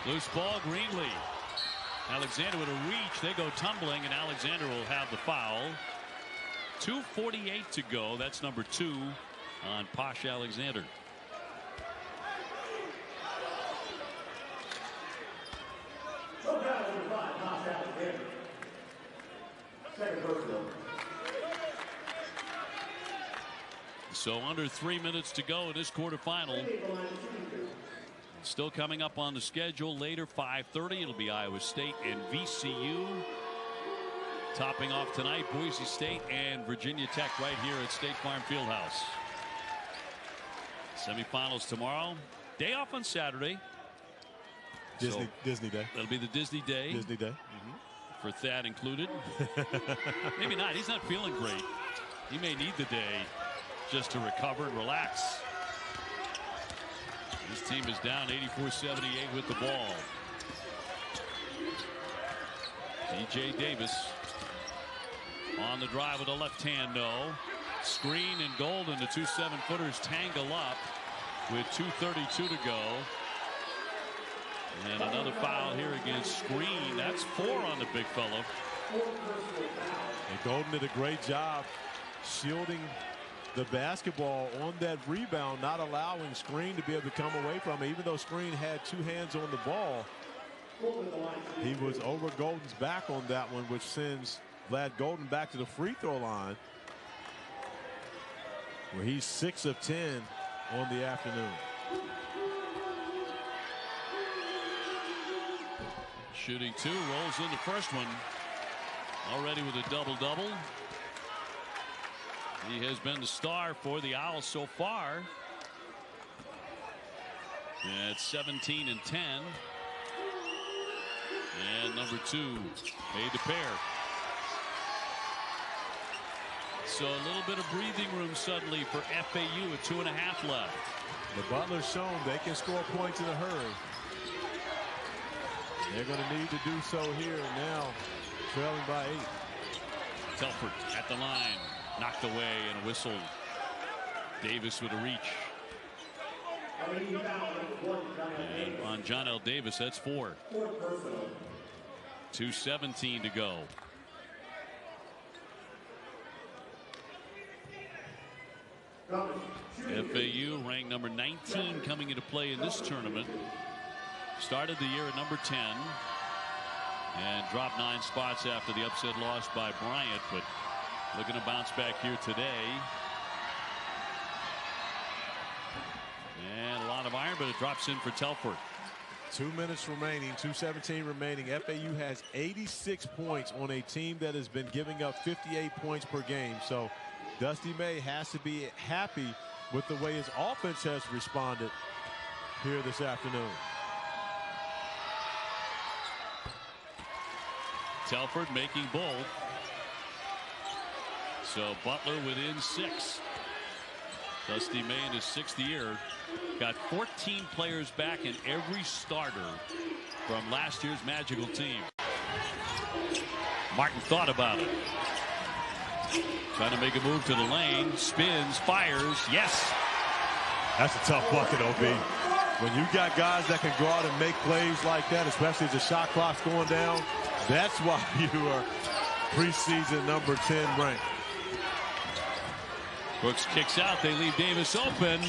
Loose ball, Greenlee. Alexander with a reach. They go tumbling, and Alexander will have the foul. 2:48 to go. That's number 2 on Posh Alexander. So under 3 minutes to go in this quarterfinal. Still coming up on the schedule later, 5:30. It'll be Iowa State and VCU. Topping off tonight, Boise State and Virginia Tech right here at State Farm Fieldhouse. Semifinals tomorrow. Day off on Saturday. Disney Day. That'll be the Disney Day. Disney Day. For Thad included. Maybe not. He's not feeling great. He may need the day just to recover and relax. This team is down 84-78 with the ball. DJ Davis on the drive with a left hand, no. Screen and Golden, the 2 7-footers tangle up with 2:32 to go. And another foul here against Screen. That's 4 on the big fellow. And Golden did a great job shielding the basketball on that rebound, not allowing Screen to be able to come away from it. Even though Screen had 2 hands on the ball, he was over Golden's back on that one, which sends Vlad Golden back to the free throw line, where he's 6 of 10 on the afternoon. Shooting 2, rolls in the first one. Already with a double-double. He has been the star for the Owls so far. At 17 and 10. And number 2 made the pair. So a little bit of breathing room suddenly for FAU with 2.5 left. The Butler's shown they can score points in a hurry. They're going to need to do so here now, trailing by 8. Telford at the line. Knocked away and a whistle. Davis with a reach. And on John L. Davis, that's 4. 2:17 to go. FAU ranked number 19 coming into play in this tournament. Started the year at number 10 and dropped 9 spots after the upset loss by Bryant, but looking to bounce back here today. And a lot of iron, but it drops in for Telford. 2 minutes remaining, 2:17 remaining. FAU has 86 points on a team that has been giving up 58 points per game. So Dusty May has to be happy with the way his offense has responded here this afternoon. Telford making bold. So Butler within 6. Dusty May in his 6th year got 14 players back in every starter from last year's magical team. Martin thought about it. Trying to make a move to the lane. Spins, fires. Yes. That's a tough bucket, OB. When you got guys that can go out and make plays like that, especially as the shot clock's going down, that's why you are preseason number 10 ranked. Brooks kicks out. They leave Davis open.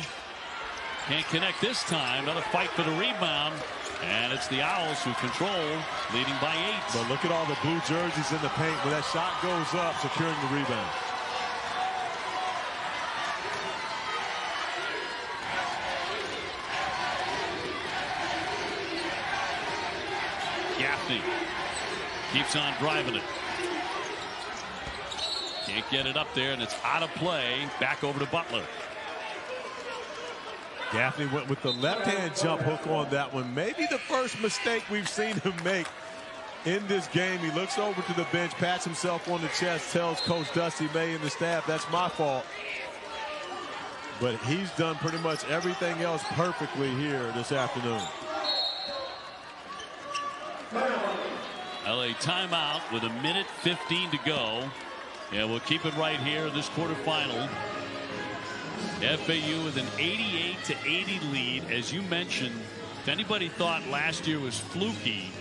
Can't connect this time. Another fight for the rebound. And it's the Owls who control, leading by 8. But look at all the blue jerseys in the paint. When that shot goes up, securing the rebound. Gaffney keeps on driving it. Can't get it up there, and it's out of play. Back over to Butler. Gaffney went with the left-hand jump hook on that one. Maybe the first mistake we've seen him make in this game. He looks over to the bench, pats himself on the chest, tells Coach Dusty May and the staff, that's my fault. But he's done pretty much everything else perfectly here this afternoon. LA timeout with 1:15 to go. And we'll keep it right here in this quarterfinal. FAU with an 88-80 lead. As you mentioned, if anybody thought last year was fluky,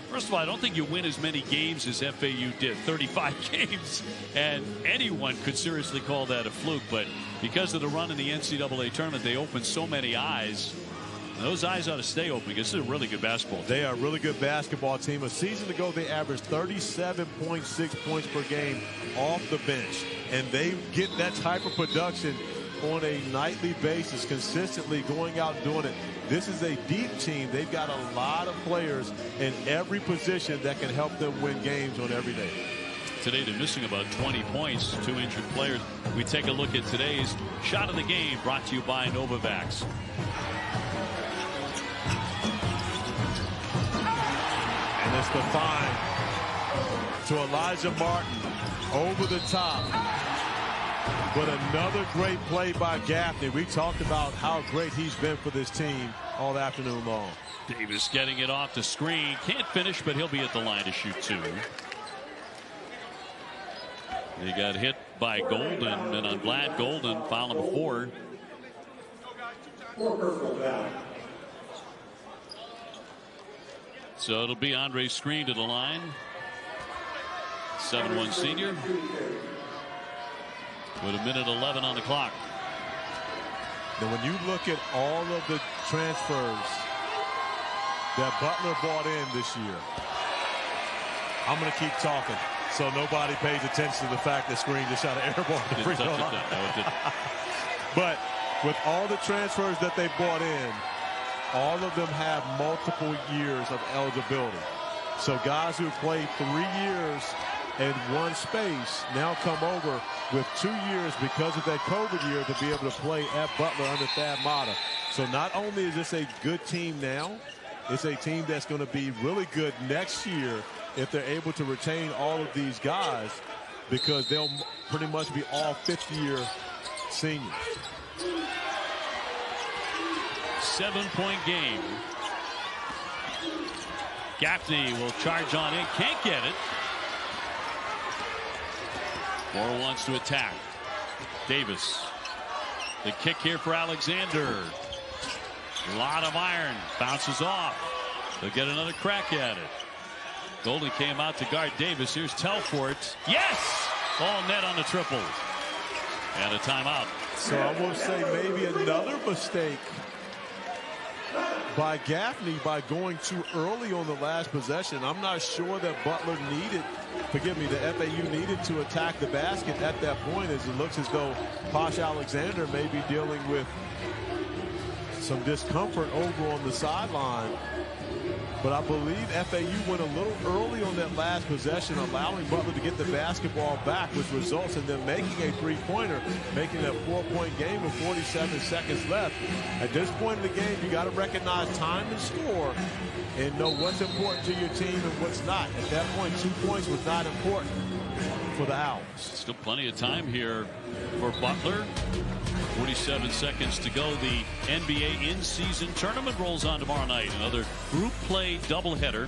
first of all, I don't think you win as many games as FAU did, 35 games, and anyone could seriously call that a fluke. But because of the run in the NCAA tournament, they opened so many eyes. Those eyes ought to stay open because this is a really good basketball team. They are a really good basketball team. A season ago, they averaged 37.6 points per game off the bench. And they get that type of production on a nightly basis, consistently going out and doing it. This is a deep team. They've got a lot of players in every position that can help them win games on every day. Today they're missing about 20 points, 2 injured players. We take a look at today's shot of the game, brought to you by Novavax. And it's the find to Elijah Martin over the top. But another great play by Gaffney. We talked about how great he's been for this team all afternoon long. Davis getting it off the screen. Can't finish, but he'll be at the line to shoot 2. He got hit by Golden, and I'm glad Golden fouled him before. So it'll be Andre's screen to the line. 7-1 senior. With 1:11 on the clock. Now when you look at all of the transfers that Butler brought in this year, I'm going to keep talking so nobody pays attention to the fact that Screen just shot an air ball at the free throw line. But with all the transfers that they brought in, all of them have multiple years of eligibility. So guys who played 3 years in one space now come over with 2 years because of that COVID year to be able to play at Butler under Thad Matta. So not only is this a good team now, it's a team that's going to be really good next year if they're able to retain all of these guys, because they'll pretty much be all 5th-year seniors. 7-point game. Gaffney will charge on in. Can't get it. Moore wants to attack. Davis. The kick here for Alexander. A lot of iron. Bounces off. They'll get another crack at it. Golden came out to guard Davis. Here's Telford. Yes! All net on the triple. And a timeout. So I will say maybe another mistake by Gaffney by going too early on the last possession. I'm not sure that Butler needed, forgive me, the FAU needed to attack the basket at that point, as it looks as though Posh Alexander may be dealing with some discomfort over on the sideline. But I believe FAU went a little early on that last possession, allowing Butler to get the basketball back, which results in them making a three-pointer, making it a 4-point game with 47 seconds left. At this point in the game, you got to recognize time and score and know what's important to your team and what's not. At that point, 2 points was not important for the Owls. Still plenty of time here for Butler. 47 seconds to go. The NBA in-season tournament rolls on tomorrow night. Another group play doubleheader.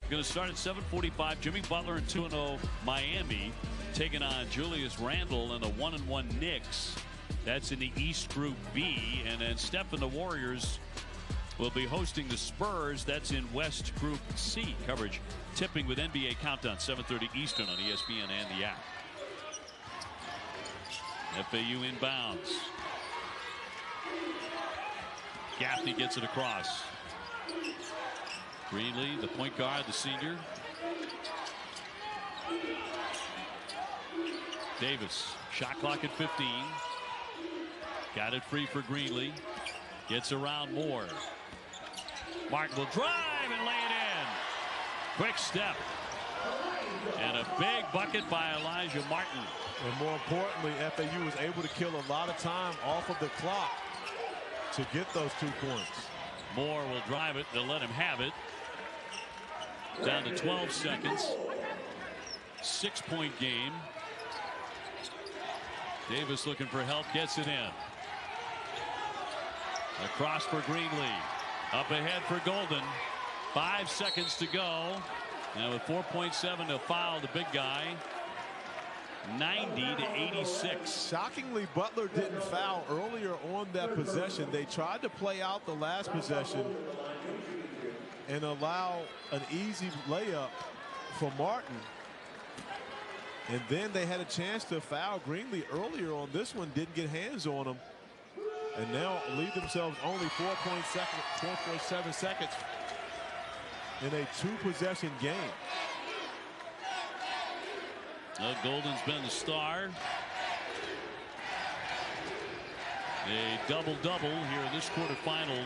Going to start at 7:45. Jimmy Butler and 2-0 Miami taking on Julius Randle and the 1-1 Knicks. That's in the East Group B. And then Steph and the Warriors will be hosting the Spurs. That's in West Group C. Coverage tipping with NBA Countdown, 7:30 Eastern on ESPN and the app. FAU inbounds. Gaffney gets it across. Greenlee, the point guard, the senior. Davis, shot clock at 15. Got it free for Greenlee. Gets around Moore. Martin will drive and lay it in. Quick step. And a big bucket by Elijah Martin. And more importantly, FAU was able to kill a lot of time off of the clock to get those 2 points. Moore will drive it. They'll let him have it. Down to 12 seconds. 6-point game. Davis looking for help. Gets it in. Across for Greenlee. Up ahead for Golden. 5 seconds to go. Now with 4.7 to foul the big guy. 90-86. Shockingly, Butler didn't foul earlier on that possession. They tried to play out the last possession and allow an easy layup for Martin. And then they had a chance to foul Greenlee earlier on this one, didn't get hands on him. And now leave themselves only 4.7 seconds in a 2-possession game. Golden's been the star. A double-double here in this quarterfinal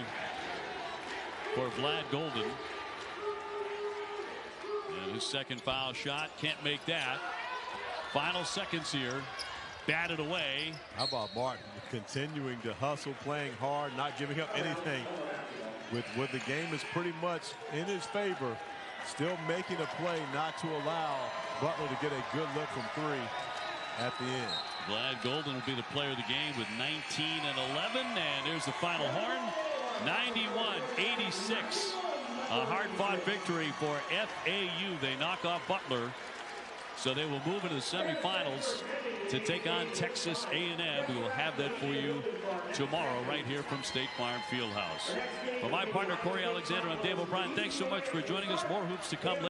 for Vlad Golden. And his second foul shot, can't make that. Final seconds here. Batted away. How about Martin continuing to hustle, playing hard, not giving up anything. With the game is pretty much in his favor, still making a play not to allow Butler to get a good look from 3 at the end. Vlad Golden will be the player of the game with 19 and 11. And there's the final horn. 91-86. A hard-fought victory for FAU. They knock off Butler. So they will move into the semifinals to take on Texas A&M. We will have that for you tomorrow right here from State Farm Fieldhouse. For my partner, Corey Alexander, I'm Dave O'Brien. Thanks so much for joining us. More hoops to come later.